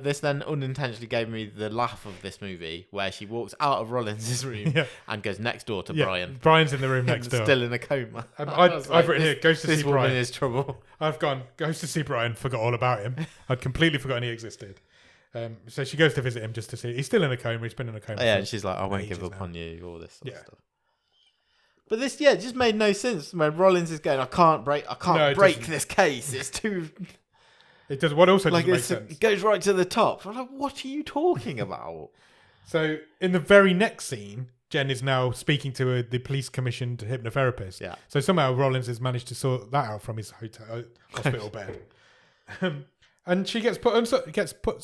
this then unintentionally gave me the laugh of this movie where she walks out of Rollins' room and goes next door to Brian. Brian's in the room next door. Still in a coma. I've written here, goes to see This woman Brian. is trouble. I've gone, goes to see Brian, forgot all about him. I'd completely forgotten he existed. So she goes to visit him just to see. He's still in a coma. He's been in a coma. Yeah, and she's like, "I won't give ages up now. on you," all this sort of stuff. But this, it just made no sense when Rollins is going, I can't break doesn't. this case. It's too It does. What also like doesn't make sense. it goes right to the top. I'm like, what are you talking about? So in the very next scene, Jen is now speaking to the police commissioned hypnotherapist. Yeah. So somehow Rollins has managed to sort that out from his hospital bed, and she gets put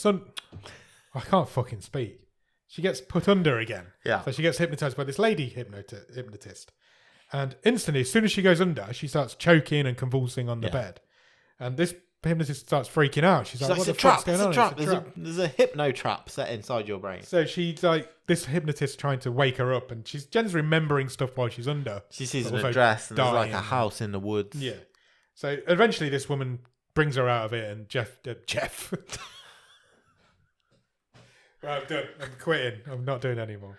on. I can't fucking speak. She gets put under again. Yeah. So she gets hypnotized by this lady hypnotist, and instantly, as soon as she goes under, she starts choking and convulsing on the bed, and this hypnotist starts freaking out. She's like, "What the fuck's going on? It's a trap. There's a hypno trap set inside your brain." So she's like, this hypnotist trying to wake her up, and Jen's remembering stuff while she's under. She sees but an also address and there's like a dying. house in the woods. Yeah. So eventually this woman brings her out of it, and Jeff. Right, I'm done. I'm quitting. I'm not doing any more.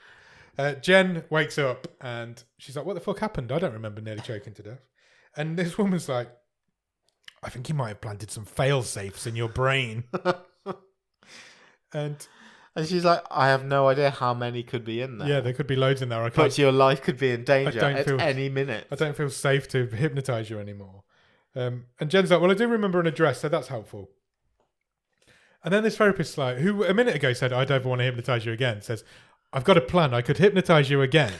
Jen wakes up and she's like, "What the fuck happened? I don't remember nearly choking to death." And this woman's like, "I think you might have planted some fail safes in your brain." and she's like, "I have no idea how many could be in there. Yeah, there could be loads in there. But your life could be in danger don't at feel- any minute." I don't feel safe to hypnotize you anymore. And Jen's like, "Well, I do remember an address, so that's helpful." And then this therapist, like, who a minute ago said, "I don't want to hypnotize you again," says, "I've got a plan. I could hypnotize you again,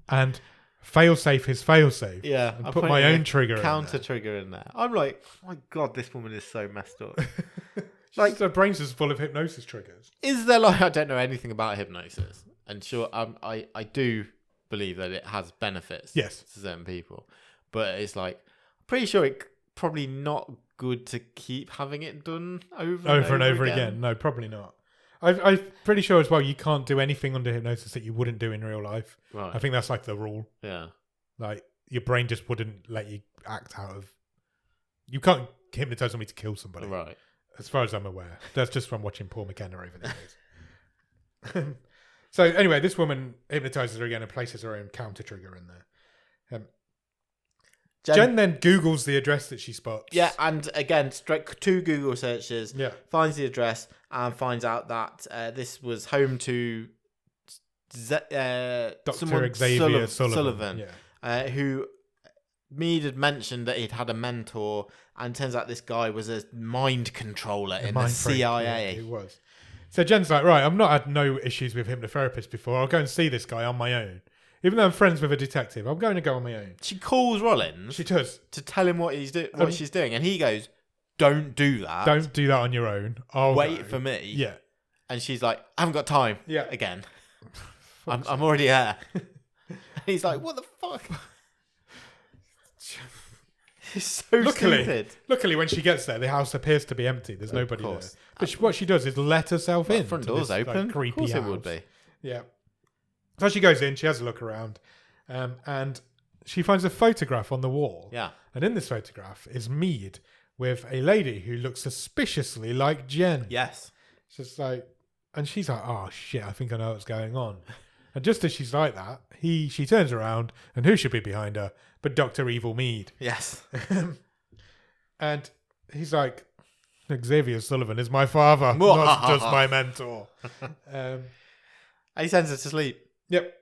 and fail-safe is fail-safe. Yeah, and I'm put putting my a own trigger counter in trigger in there." I'm like, oh my god, this woman is so messed up. Like, her brain's just full of hypnosis triggers. Is there I don't know anything about hypnosis, and sure, I do believe that it has benefits. Yes. To certain people, but it's like, I'm pretty sure it probably not good to keep having it done over and over again. No, probably not. I'm pretty sure as well you can't do anything under hypnosis that you wouldn't do in real life. Right. I think that's like the rule. Yeah. Like your brain just wouldn't let you act out of. You can't hypnotize somebody to kill somebody. Right. As far as I'm aware. That's just from watching Paul McKenna over the years. So anyway, this woman hypnotizes her again and places her own counter trigger in there. Jen then Googles the address that she spots. Yeah, and again, straight 2 Google searches, Yeah. finds the address and finds out that this was home to Dr. Xavier Sullivan. Yeah. who Mead had mentioned that he'd had a mentor, and turns out this guy was a mind controller in the CIA. Yeah, he was. So Jen's like, right, I've not had no issues with hypnotherapists before. I'll go and see this guy on my own. Even though I'm friends with a detective, I'm going to go on my own. She calls Rollins She does. to tell him what she's doing, and he goes, "Don't do that. Don't do that on your own. I'll Wait go." for me." Yeah. And she's like, "I haven't got time." Yeah. Again. I'm already here. And he's like, "What the fuck?" It's so stupid. Luckily, when she gets there, the house appears to be empty. There's nobody there. But what she does is let herself in. The front door's open. Creepy of course house. it would be. Yeah. So she goes in, she has a look around, and she finds a photograph on the wall. Yeah. And in this photograph is Mead with a lady who looks suspiciously like Jen. Yes. She's like, and she's like, oh shit, I think I know what's going on. And just as she's like that, she turns around, and who should be behind her but Dr. Evil Mead? Yes. And he's like, Xavier Sullivan is my father, not just my mentor. He sends her to sleep. Yep.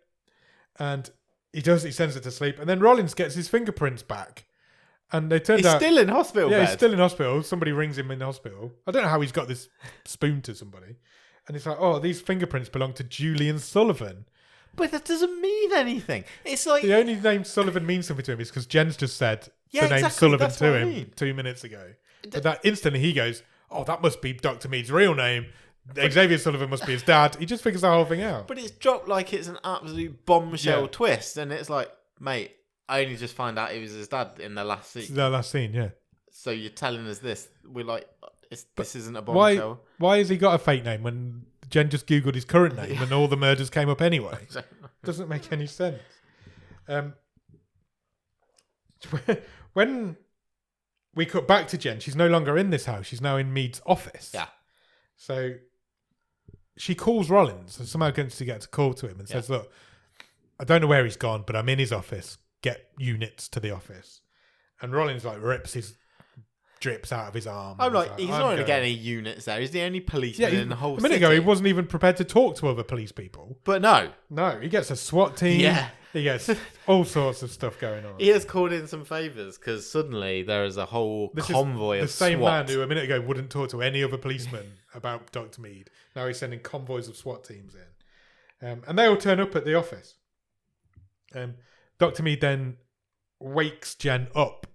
And he sends her to sleep. And then Rollins gets his fingerprints back. And they turned out... He's still in hospital bed. He's still in hospital. Somebody rings him in the hospital. I don't know how he's got this spoon to somebody. And it's like, oh, these fingerprints belong to Julian Sullivan. But that doesn't mean anything. It's like... The only name Sullivan means something to him is because Jen's just said the name Sullivan to him 2 minutes ago. But that instantly he goes, oh, that must be Dr. Mead's real name. Xavier Sullivan must be his dad. He just figures the whole thing out. But it's dropped like it's an absolute bombshell twist. And it's like, mate, I only just found out he was his dad in the last scene. The last scene, yeah. So you're telling us this. We're like, this isn't a bombshell. Why has he got a fake name when Jen just Googled his current name and all the murders came up anyway? Doesn't make any sense. When we cut back to Jen, she's no longer in this house. She's now in Mead's office. Yeah. So she calls Rollins and somehow gets to call to him and says, look, I don't know where he's gone, but I'm in his office. Get units to the office. And Rollins like rips his drips out of his arm. I'm like, he's not going to get any units there. He's the only policeman in the whole city. A minute ago, he wasn't even prepared to talk to other police people. But no, he gets a SWAT team. Yeah. He gets all sorts of stuff going on. He has called in some favours because suddenly there is a whole convoy of SWAT. The same man who a minute ago wouldn't talk to any other policeman about Dr. Mead. Now he's sending convoys of SWAT teams in. And they all turn up at the office. Dr. Mead then wakes Jen up.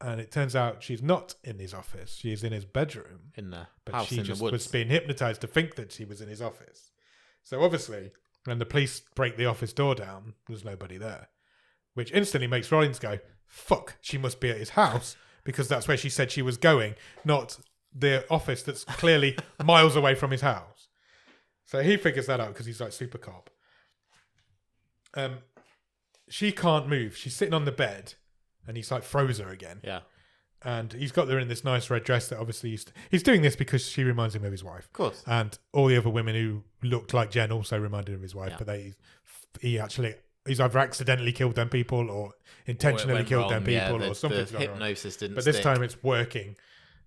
And it turns out she's not in his office. She's in his bedroom. In the but house she in just the woods. was being hypnotized to think that she was in his office. So obviously, when the police break the office door down, there's nobody there. Which instantly makes Rollins go, fuck, she must be at his house because that's where she said she was going, not the office that's clearly miles away from his house. So he figures that out because he's like super cop. She can't move. She's sitting on the bed. And he's like froze her again. Yeah. And he's got her in this nice red dress that obviously he's doing this because she reminds him of his wife. Of course. And all the other women who looked like Jen also reminded him of his wife. Yeah. But he's either accidentally killed them people or intentionally killed them people or something's gone wrong. Hypnosis didn't But this time it's working.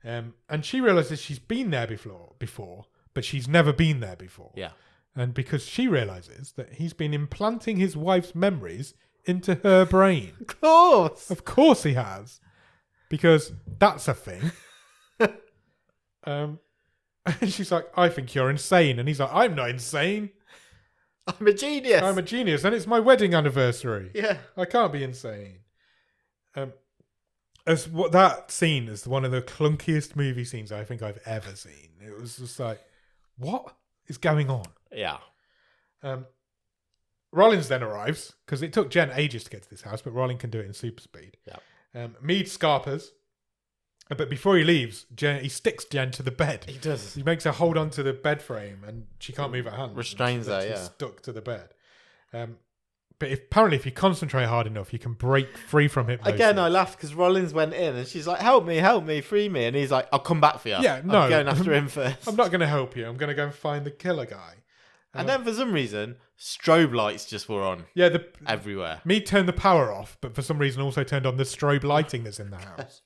And she realizes she's been there before, but she's never been there before. Yeah. And because she realizes that he's been implanting his wife's memories into her brain. Of course he has. Because that's a thing. And she's like, I think you're insane. And he's like, I'm not insane. I'm a genius. And it's my wedding anniversary. Yeah. I can't be insane. That scene is one of the clunkiest movie scenes I think I've ever seen. It was just like, what is going on? Yeah. Rollins then arrives, because it took Jen ages to get to this house, but Rollins can do it in super speed. Yeah. Mead scarpers, But before he leaves, he sticks Jen to the bed. He does. He makes her hold on to the bed frame, and she can't move her hand. Restrains her, She's stuck to the bed. But apparently, if you concentrate hard enough, you can break free from hypnosis. Again, I laughed because Rollins went in and she's like, help me, free me. And he's like, I'll come back for you. Yeah, no. I'm going after him first. I'm not going to help you. I'm going to go and find the killer guy. And then for some reason, strobe lights just were on everywhere. Me turned the power off, but for some reason also turned on the strobe lighting that's in the house.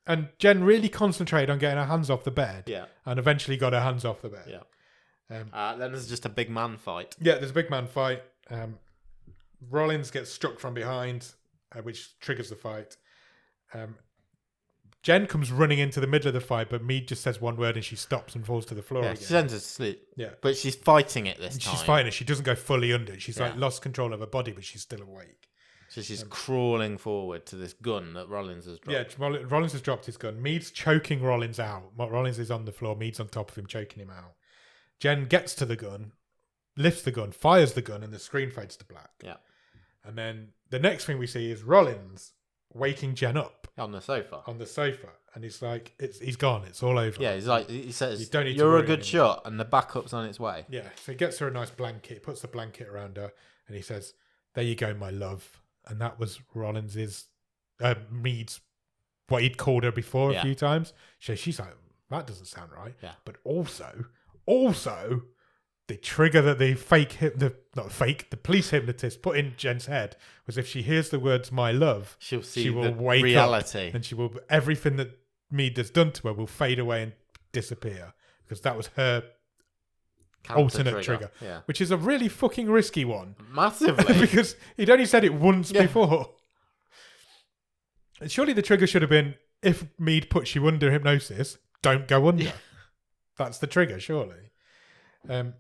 And Jen really concentrated on getting her hands off the bed. Yeah. And eventually got her hands off the bed. Yeah. Then there's just a big man fight. Yeah, there's a big man fight. Rollins gets struck from behind, which triggers the fight. Jen comes running into the middle of the fight, but Mead just says one word and she stops and falls to the floor again. She sends her to sleep. Yeah. But she's fighting it this time. She's fighting it. She doesn't go fully under. She's like lost control of her body, but she's still awake. So she's crawling forward to this gun that Rollins has dropped. Yeah, Rollins has dropped his gun. Mead's choking Rollins out. Rollins is on the floor. Mead's on top of him, choking him out. Jen gets to the gun, lifts the gun, fires the gun, and the screen fades to black. Yeah. And then the next thing we see is Rollins waking Jen up On the sofa. And he's like, he's gone. It's all over. Yeah, he says, You don't need to you're a worry good anymore." shot, and the backup's on its way. Yeah. So he gets her a nice blanket, he puts the blanket around her, and he says, "There you go, my love." And that was Mead's, what he'd called her before a few times. So she's like, that doesn't sound right. Yeah. But also, the trigger that the police hypnotist put in Jen's head was if she hears the words "my love," She'll see she will the wake reality. up, and everything that Mead has done to her will fade away and disappear, because that was her alternate trigger. Yeah. Which is a really fucking risky one. Massively. Because he'd only said it once before. And surely the trigger should have been, if Mead puts you under hypnosis, don't go under. Yeah. That's the trigger, surely. And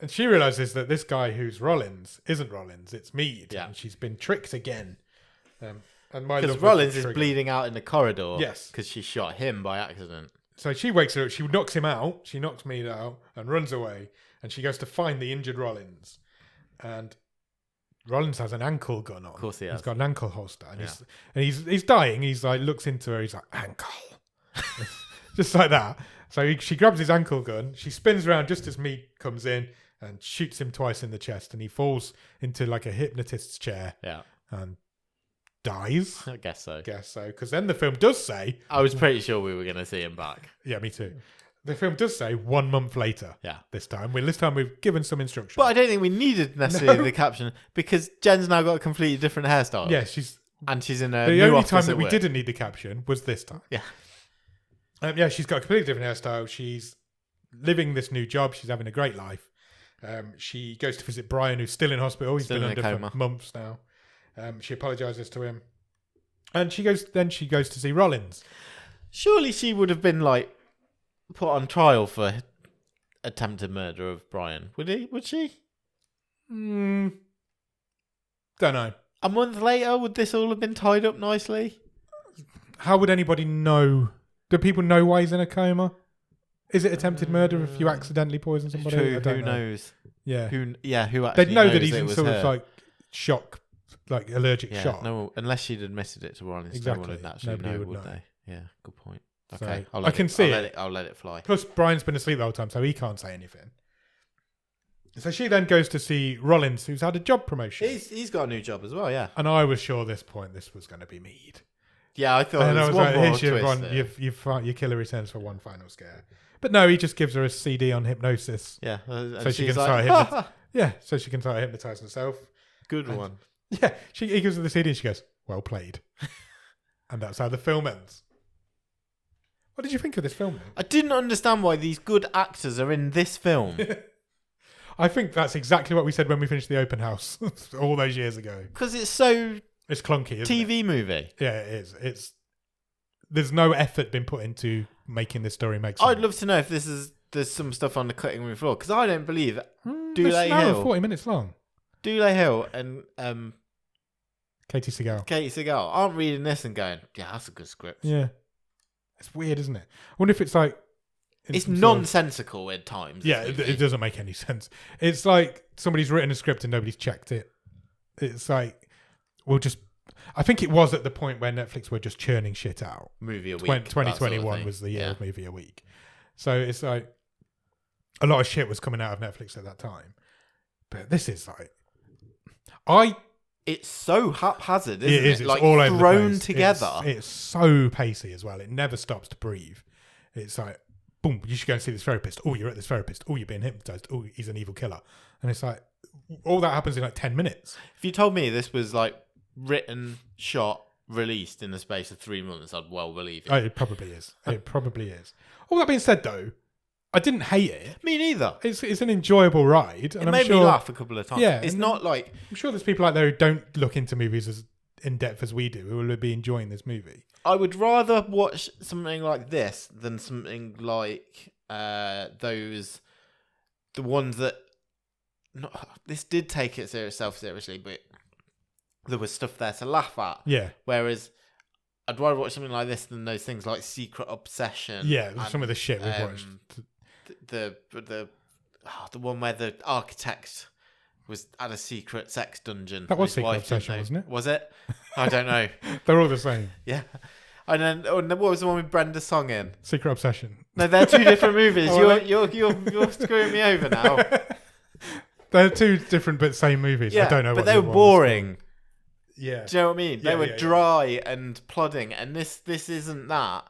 she realises that this guy who's Rollins isn't Rollins, it's Mead. Yeah. And she's been tricked again. Because Rollins is bleeding out in the corridor. Yes. Because she shot him by accident. So she wakes her up, she knocks him out, she knocks Mead out and runs away. And she goes to find the injured Rollins. And Rollins has an ankle gun on. Of course he has. He's got an ankle holster. And he's dying. He's like, looks into her, he's like, ankle. Just like that. So she grabs his ankle gun. She spins around just as Mead comes in and shoots him twice in the chest. And he falls into like a hypnotist's chair. Yeah. And dies. I guess so. Because then the film does say... I was pretty sure we were going to see him back. Yeah, me too. The film does say 1 month later. Yeah. This time we've given some instructions. But I don't think we needed necessarily the caption, because Jen's now got a completely different hairstyle. Yeah, she's in a the new only office time that at we work. didn't need the caption was this time. Yeah. She's got a completely different hairstyle. She's living this new job. She's having a great life. She goes to visit Brian, who's still in hospital. He's Still been in a under coma. for months now. She apologises to him, and she goes to see Rollins. Surely she would have been like put on trial for attempted murder of Brian. Would she? Don't know. A month later, would this all have been tied up nicely? How would anybody know? Do people know why he's in a coma? Is it attempted murder if you accidentally poison somebody? True. I don't Who know. knows? Yeah. Who actually They'd know knows that he's it in was sort her? of like shock, like allergic Yeah, shock. no, unless she'd admitted it to Rollins, Exactly. no one would actually Nobody know, would would know. they? Yeah, good point. So, Okay, I can see it. I'll let it fly. Plus, Brian's been asleep the whole time, so he can't say anything. So she then goes to see Rollins, who's had a job promotion. He's got a new job as well, yeah. And I was sure at this point this was going to be Mead. Yeah, I thought And there I was was one like, more here's your, twist one, there. your killer returns for one final scare. But no, he just gives her a CD on hypnosis. Yeah, So she can like, start so she can start hypnotising herself. good And- one. Yeah, he gives her the CD and she goes, well played. And that's how the film ends. What did you think of this film? I didn't understand why these good actors are in this film. I think that's exactly what we said when we finished the open house all those years ago. Because it's so It's clunky, isn't it? TV movie. Yeah, it is. There's no effort been put into making this story make sense. I'd love to know if there's some stuff on the cutting room floor, because I don't believe Dule It's an hour and Hill, 40 minutes long. Dule Hill and Katie Siegel. Katie Siegel aren't reading this and going, yeah, that's a good script. Yeah. It's weird, isn't it? I wonder if it's like... It's some sort of- nonsensical at times. Yeah, it doesn't make any sense. It's like somebody's written a script and nobody's checked it. It's like, we'll just I think it was at the point where Netflix were just churning shit out. Movie a week. 2021 was the year of movie a week. So it's like a lot of shit was coming out of Netflix at that time. But this is like, it's so haphazard, isn't it? It's like all over thrown the place. together. It's so pacey as well. It never stops to breathe. It's like, boom, you should go and see this therapist. Oh, you're at this therapist. Oh, you're being hypnotized. Oh, he's an evil killer. And it's like, all that happens in like 10 minutes. If you told me this was like written, shot, released in the space of 3 months, I'd well believe it. Oh, it probably is. It probably is. All that being said, though, I didn't hate it. Me neither. It's an enjoyable ride. And It made me laugh a couple of times. Yeah, It's not like... I'm sure there's people out there who don't look into movies as in depth as we do who will be enjoying this movie. I would rather watch something like this than something like the ones that... this did take itself seriously, but there was stuff there to laugh at. Yeah. Whereas I'd rather watch something like this than those things like Secret Obsession. Yeah, some of the shit we've watched. The one where the architect was at a secret sex dungeon. That was His Secret wife didn't Obsession, know. wasn't it? Was it? I don't know. They're all the same. Yeah. And then what was the one with Brenda Song in? Secret Obsession. No, they're two different movies. Oh, You're screwing me over now. They're two different but same movies. Yeah, I don't know. but what they were boring. Yeah. Do you know what I mean? They Yeah, were yeah, dry and plodding, and this isn't that.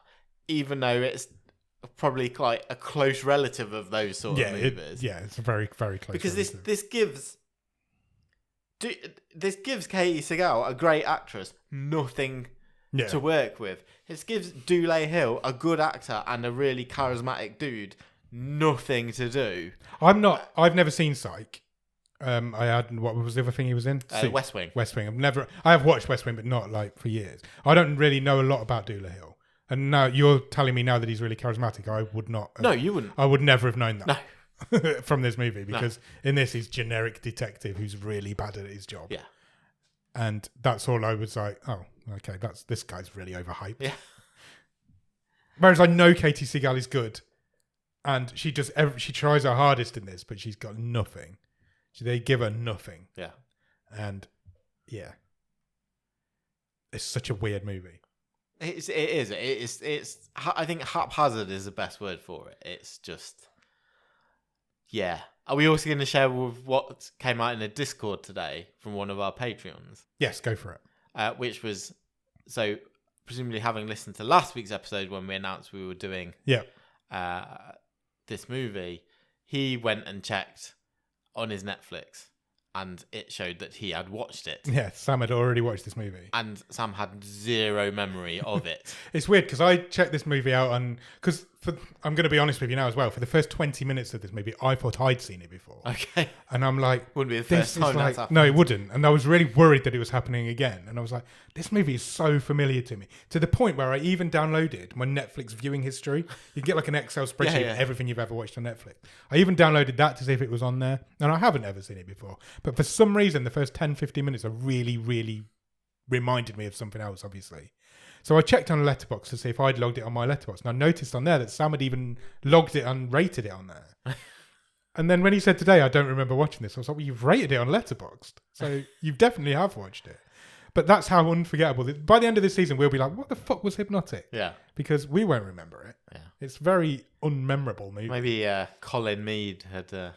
Even though it's probably like a close relative of those sort of movies. It's a very, very close. Because relative. this gives Katie Siegel, a great actress, nothing to work with. It gives Dule Hill, a good actor and a really charismatic dude, nothing to do. I've never seen Psych. What was the other thing he was in? West Wing. West Wing. I have watched West Wing, but not like for years. I don't really know a lot about Dule Hill. And now you're telling me now that he's really charismatic. I would not. No, you wouldn't. I would never have known that. No. From this movie, because in this he's generic detective who's really bad at his job. Yeah. And that's all I was like, oh, okay, this guy's really overhyped. Yeah. Whereas I know Katie Siegel is good, and she tries her hardest in this, but she's got nothing. They give her nothing. Yeah. And yeah, it's such a weird movie. It is. It's. I think haphazard is the best word for it. It's just. Yeah. Are we also going to share with what came out in the Discord today from one of our Patreons? Yes, go for it. Which was, so presumably having listened to last week's episode when we announced we were doing this movie, he went and checked on his Netflix and it showed that he had watched it. Yeah, Sam had already watched this movie. And Sam had zero memory of it. It's weird because I checked this movie out I'm going to be honest with you now as well. For the first 20 minutes of this movie, I thought I'd seen it before. Okay. And I'm like... Wouldn't be the first time that's happened. No, it wouldn't. And I was really worried that it was happening again. And I was like, this movie is so familiar to me. To the point where I even downloaded my Netflix viewing history. You can get like an Excel spreadsheet of everything you've ever watched on Netflix. I even downloaded that to see if it was on there. And I haven't ever seen it before. But for some reason, the first 10, 15 minutes are really, really reminded me of something else, obviously. So I checked on Letterboxd to see if I'd logged it on my Letterboxd. And I noticed on there that Sam had even logged it and rated it on there. And then when he said today, I don't remember watching this, I was like, well, you've rated it on Letterboxd. So you definitely have watched it. But that's how unforgettable. By the end of this season, we'll be like, what the fuck was Hypnotic? Yeah. Because we won't remember it. Yeah. It's very unmemorable movie. Maybe Colin Mead had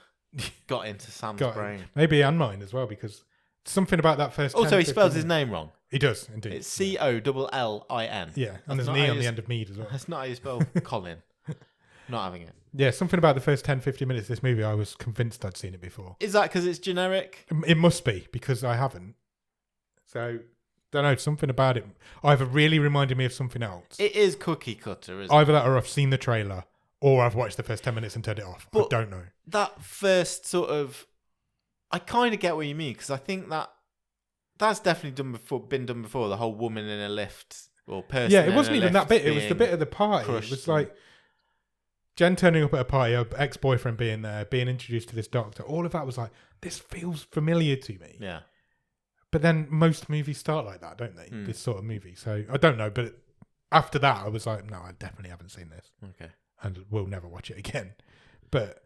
got into Sam's brain. Maybe and mine as well, because something about that first... Also, he spells his name wrong. He does, indeed. It's Collin. Yeah, and there's an E on the end of Mead as well. That's not how you spell Colin. Not having it. Yeah, something about the first 10, 15 minutes of this movie, I was convinced I'd seen it before. Is that because it's generic? It must be, because I haven't. So, don't know, something about it either really reminded me of something else. It is cookie cutter, isn't Either that or I've seen the trailer, or I've watched the first 10 minutes and turned it off. But I don't know. That first sort of... I kind of get what you mean, because I think that's definitely been done before, the whole woman in a lift or person. Yeah, it wasn't even that bit. It was the bit of the party. It was like Jen turning up at a party, her ex-boyfriend being there, being introduced to this doctor. All of that was like, this feels familiar to me. Yeah. But then most movies start like that, don't they? This sort of movie. So I don't know. But after that, I was like, no, I definitely haven't seen this. Okay. And we'll never watch it again. But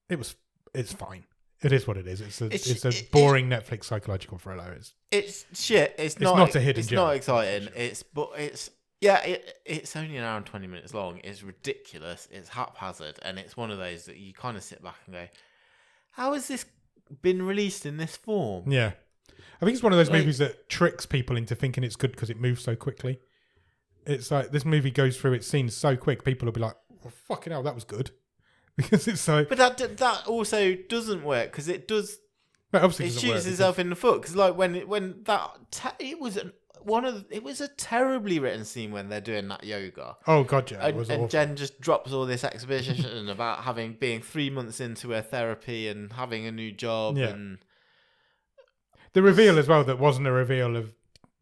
it's fine. It is what it is. It's a It's boring Netflix psychological thriller. It's shit. It's not not a hidden It's gem, not that's for exciting. sure. It's only an hour and 20 minutes long. It's ridiculous. It's haphazard, and it's one of those that you kind of sit back and go, "How has this been released in this form?" Yeah. I think it's one of those Like- movies that tricks people into thinking it's good because it moves so quickly. It's like this movie goes through its scenes so quick, people will be like, well, fucking hell, that was good. Because it's so... But that also doesn't work because it does. But obviously It doesn't shoots work itself in the foot because, like, it was a terribly written scene when they're doing that yoga. Oh, God, yeah. It And, was and awful. Jen just drops all this exposition about being 3 months into her therapy and having a new job. Yeah. And The reveal as well, that wasn't a reveal of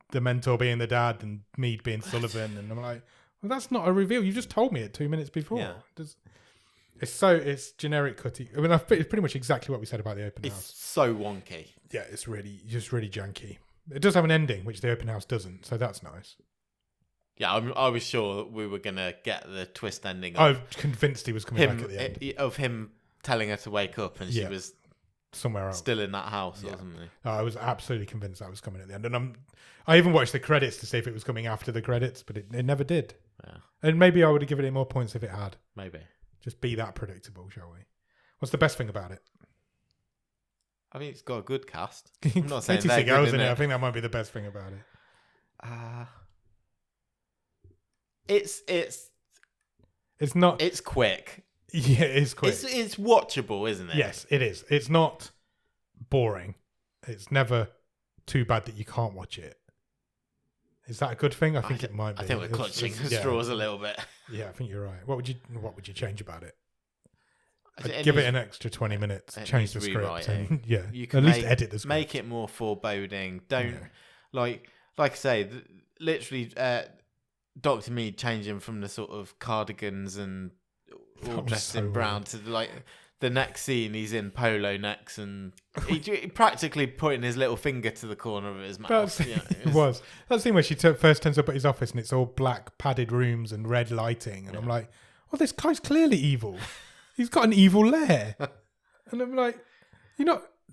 the mentor being the dad and Mead being Sullivan. And I'm like, well, that's not a reveal. You just told me it 2 minutes before. Yeah. It's generic Coote. I mean, it's pretty much exactly what we said about the open it's house. so wonky. Yeah, it's just really janky. It does have an ending, which the open house doesn't, so that's nice. Yeah, I was sure that we were going to get the twist ending I of was convinced he was coming back at the end. of him telling her to wake up and she Yeah. was Somewhere else. still in that house Yeah. or something. I was absolutely convinced that was coming at the end. And I even watched the credits to see if it was coming after the credits, but it never did. Yeah, And maybe I would have given it more points if it had. maybe. Just be that predictable, shall we? What's the best thing about it? I think it's got a good cast. I'm not saying Katie they're Siegel's good in in it. I it. think that might be the best thing about it. It's It's not... it's quick. Yeah, it is quick. It's watchable, isn't it? Yes, it is. It's not boring. It's never too bad that you can't watch it. Is that a good thing? I think it might be. I think we're clutching the straws a little bit. Yeah, I think you're right. What would you change about it? It Give it needs- an extra 20 minutes, it change the needs script, rewriting. and yeah, You at can least edit the script. make it more foreboding. Don't Yeah. like I say, literally, Dr. Mead changing from the sort of cardigans and all That was dressed so in brown to like the next scene he's in polo necks and he practically putting his little finger to the corner of his mouth. It was that scene where she first turns up at his office and it's all black padded rooms and red lighting, and I'm like, well, this guy's clearly evil. He's got an evil lair, and I'm like,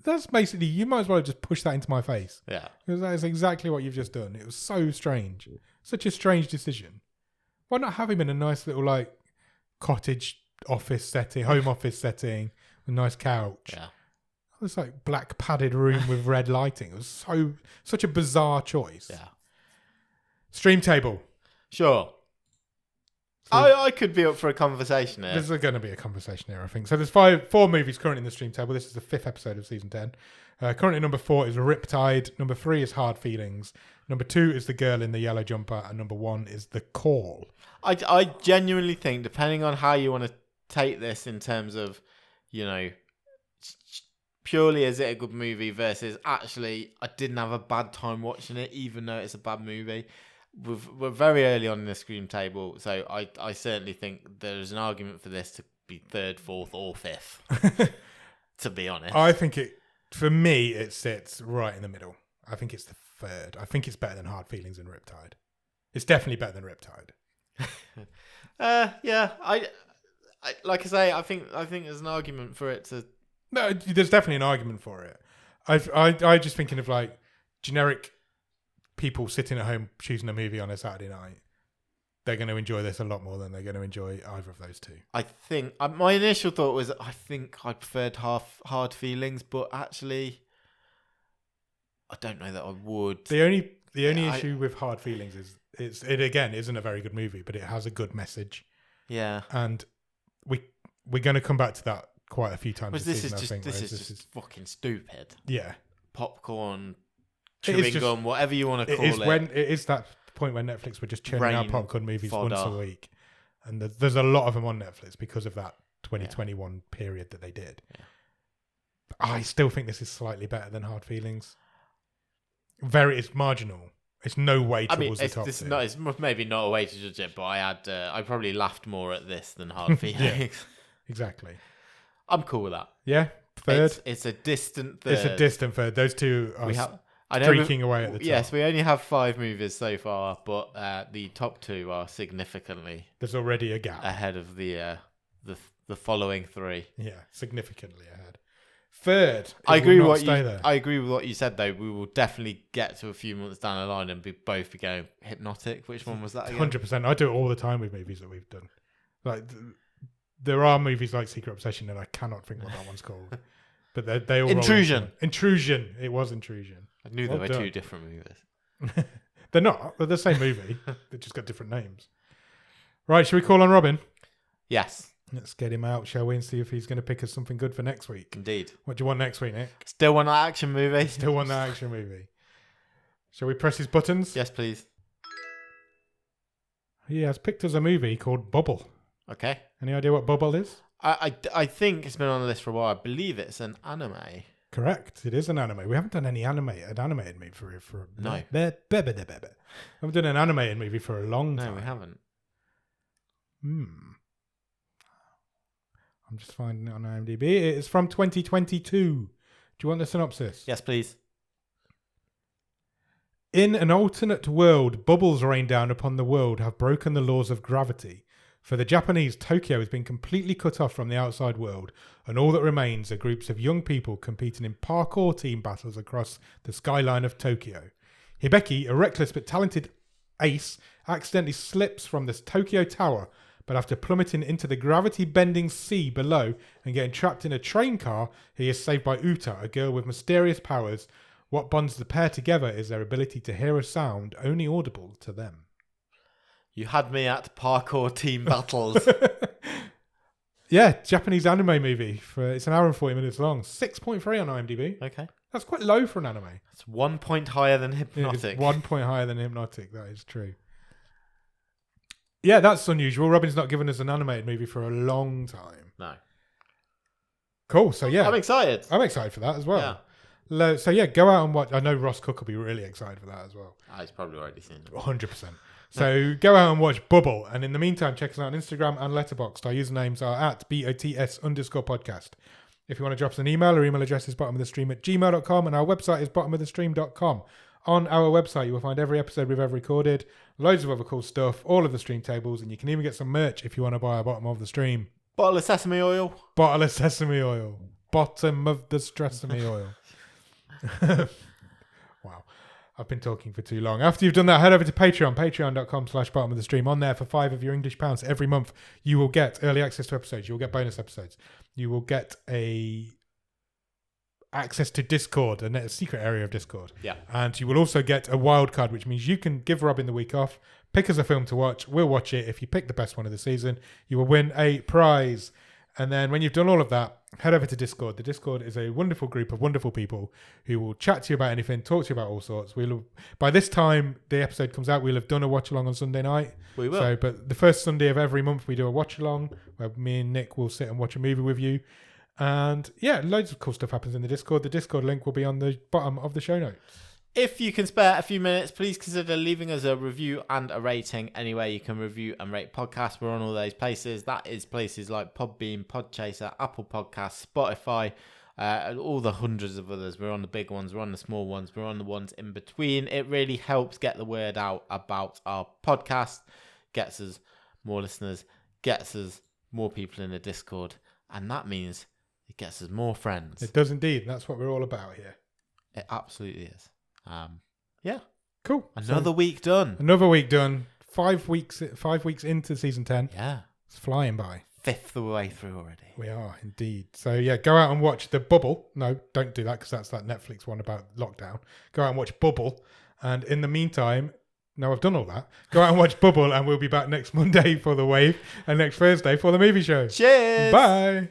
that's basically, you might as well just push that into my face. Yeah. Because that is exactly what you've just done. It was so strange. Such a strange decision. Why not have him in a nice little, like, cottage office setting, home office setting, a nice couch? Yeah. It's like black padded room with red lighting. It was such a bizarre choice. Yeah. Stream table. Sure. I could be up for a conversation here. There's going to be a conversation here, I think. So there's four movies currently in the stream table. This is the 5th episode of season 10. Currently number 4 is Riptide. Number 3 is Hard Feelings. Number 2 is The Girl in the Yellow Jumper. And number 1 is The Call. I genuinely think, depending on how you want to take this in terms of, purely is it a good movie versus actually I didn't have a bad time watching it, even though it's a bad movie. We're very early on in the stream table, so I certainly think there's an argument for this to be 3rd, 4th, or 5th, to be honest. I think for me, it sits right in the middle. I think it's the 3rd. I think it's better than Hard Feelings and Riptide. It's definitely better than Riptide. Yeah, I like I say, I think there's an argument for it to. No, there's definitely an argument for it. I just thinking of like generic people sitting at home choosing a movie on a Saturday night. They're going to enjoy this a lot more than they're going to enjoy either of those two. I think my initial thought was I think I preferred Hard Feelings, but actually, I don't know that I would. The only issue with Hard Feelings is it again isn't a very good movie, but it has a good message. Yeah, and we're going to come back to that quite a few times. But this is just fucking stupid. Yeah, popcorn, chewing gum, whatever you want to call it. It is that point when Netflix were just churning out popcorn movies fodder. once a week, and there's a lot of them on Netflix because of that 2021 period that they did. Yeah. I still think this is slightly better than Hard Feelings. It's marginal. It's no way towards the top. It's maybe not a way to judge it, but I probably laughed more at this than Hard Feelings. Yeah, exactly. I'm cool with that. Yeah, 3rd. It's a distant 3rd. It's a distant 3rd. Those two are streaking away at the top. Yes, we only have 5 movies so far, but the top 2 are significantly. There's already a gap ahead of the following 3. Yeah, significantly ahead. third. I It will agree not with stay there. I agree with what you said though. We will definitely get to a few months down the line and both be going Hypnotic. Which one was that again? 100%. I do it all the time with movies that we've done. Like there are movies like Secret Obsession, and I cannot think what that one's called. But they all Intrusion. roll into Intrusion. It was Intrusion. I knew Well there were done. two different movies. They're not. They're the same movie. They've just got different names. Right, shall we call on Robin? Yes, Let's get him out, shall we, and see if he's going to pick us something good for next week. indeed. What do you want next week, Nick? Still want that action movie? Still want that action movie. Shall we press his buttons? Yes, please. He has picked us a movie called Bubble. Okay. Any idea what Bubble is? I think it's been on the list for a while. I believe it's an anime. Correct. It is an anime. We haven't done an animated movie for No. We haven't done an animated movie for a long time. No, we haven't. I'm just finding it on IMDb. It's from 2022. Do you want the synopsis? Yes, please. In an alternate world, bubbles rain down upon the world have broken the laws of gravity. For the Japanese, Tokyo has been completely cut off from the outside world, and all that remains are groups of young people competing in parkour team battles across the skyline of Tokyo. Hibeki, a reckless but talented ace, accidentally slips from the Tokyo Tower, but after plummeting into the gravity-bending sea below and getting trapped in a train car, he is saved by Uta, a girl with mysterious powers. What bonds the pair together is their ability to hear a sound only audible to them. You had me at parkour team battles. Yeah, Japanese anime movie. It's an hour and 40 minutes long. 6.3 on IMDb. Okay. That's quite low for an anime. It's 1 point higher than Yeah, Hypnotic. it's 1 point higher than Hypnotic. That is true. Yeah, that's unusual. Robin's not given us an animated movie for a long time. No. Cool. So yeah, I'm excited. I'm excited for that as well. So yeah, go out and watch. I know Ross Cook will be really excited for that as well. He's probably already seen it. 100%. So go out and watch Bubble. And in the meantime, check us out on Instagram and Letterboxd. Our usernames are at BOTS_podcast. If you want to drop us an email, our email address is bottomofthestream@gmail.com and our website is bottomofthestream.com. On our website, you will find every episode we've ever recorded, loads of other cool stuff, all of the stream tables, and you can even get some merch if you want to buy a Bottom of the Stream. Bottle of sesame oil. Bottle of sesame oil. Bottom of the sesame oil. Wow. I've been talking for too long. After you've done that, head over to Patreon, patreon.com/bottom of the stream. On there for £5 of your English pounds every month, you will get early access to episodes. You will get bonus episodes. You will get access to Discord, a secret area of Discord. Yeah. And you will also get a wild card, which means you can give Robin the week off, pick us a film to watch. We'll watch it. If you pick the best one of the season, you will win a prize. And then when you've done all of that, head over to Discord. The Discord is a wonderful group of wonderful people who will chat to you about anything, talk to you about all sorts. By this time the episode comes out, we'll have done a watch along on Sunday night. We will. But the first Sunday of every month we do a watch along where me and Nick will sit and watch a movie with you. And yeah, loads of cool stuff happens in the Discord. The Discord link will be on the bottom of the show notes. If you can spare a few minutes, please consider leaving us a review and a rating. Anywhere you can review and rate podcasts, we're on all those places. That is places like Podbean, Podchaser, Apple Podcasts, Spotify, and all the hundreds of others. We're on the big ones, we're on the small ones, we're on the ones in between. It really helps get the word out about our podcast, gets us more listeners, gets us more people in the Discord, and that means it gets us more friends. It does indeed. That's what we're all about here. It absolutely is. Yeah. Cool. Another week done. Another week done. 5 weeks into season 10. Yeah. It's flying by. Fifth of the way through already. We are indeed. So yeah, go out and watch The Bubble. No, don't do that because that's that Netflix one about lockdown. Go out and watch Bubble. And in the meantime, now I've done all that. Go out and watch Bubble and we'll be back next Monday for The Wave and next Thursday for the movie show. Cheers. Bye.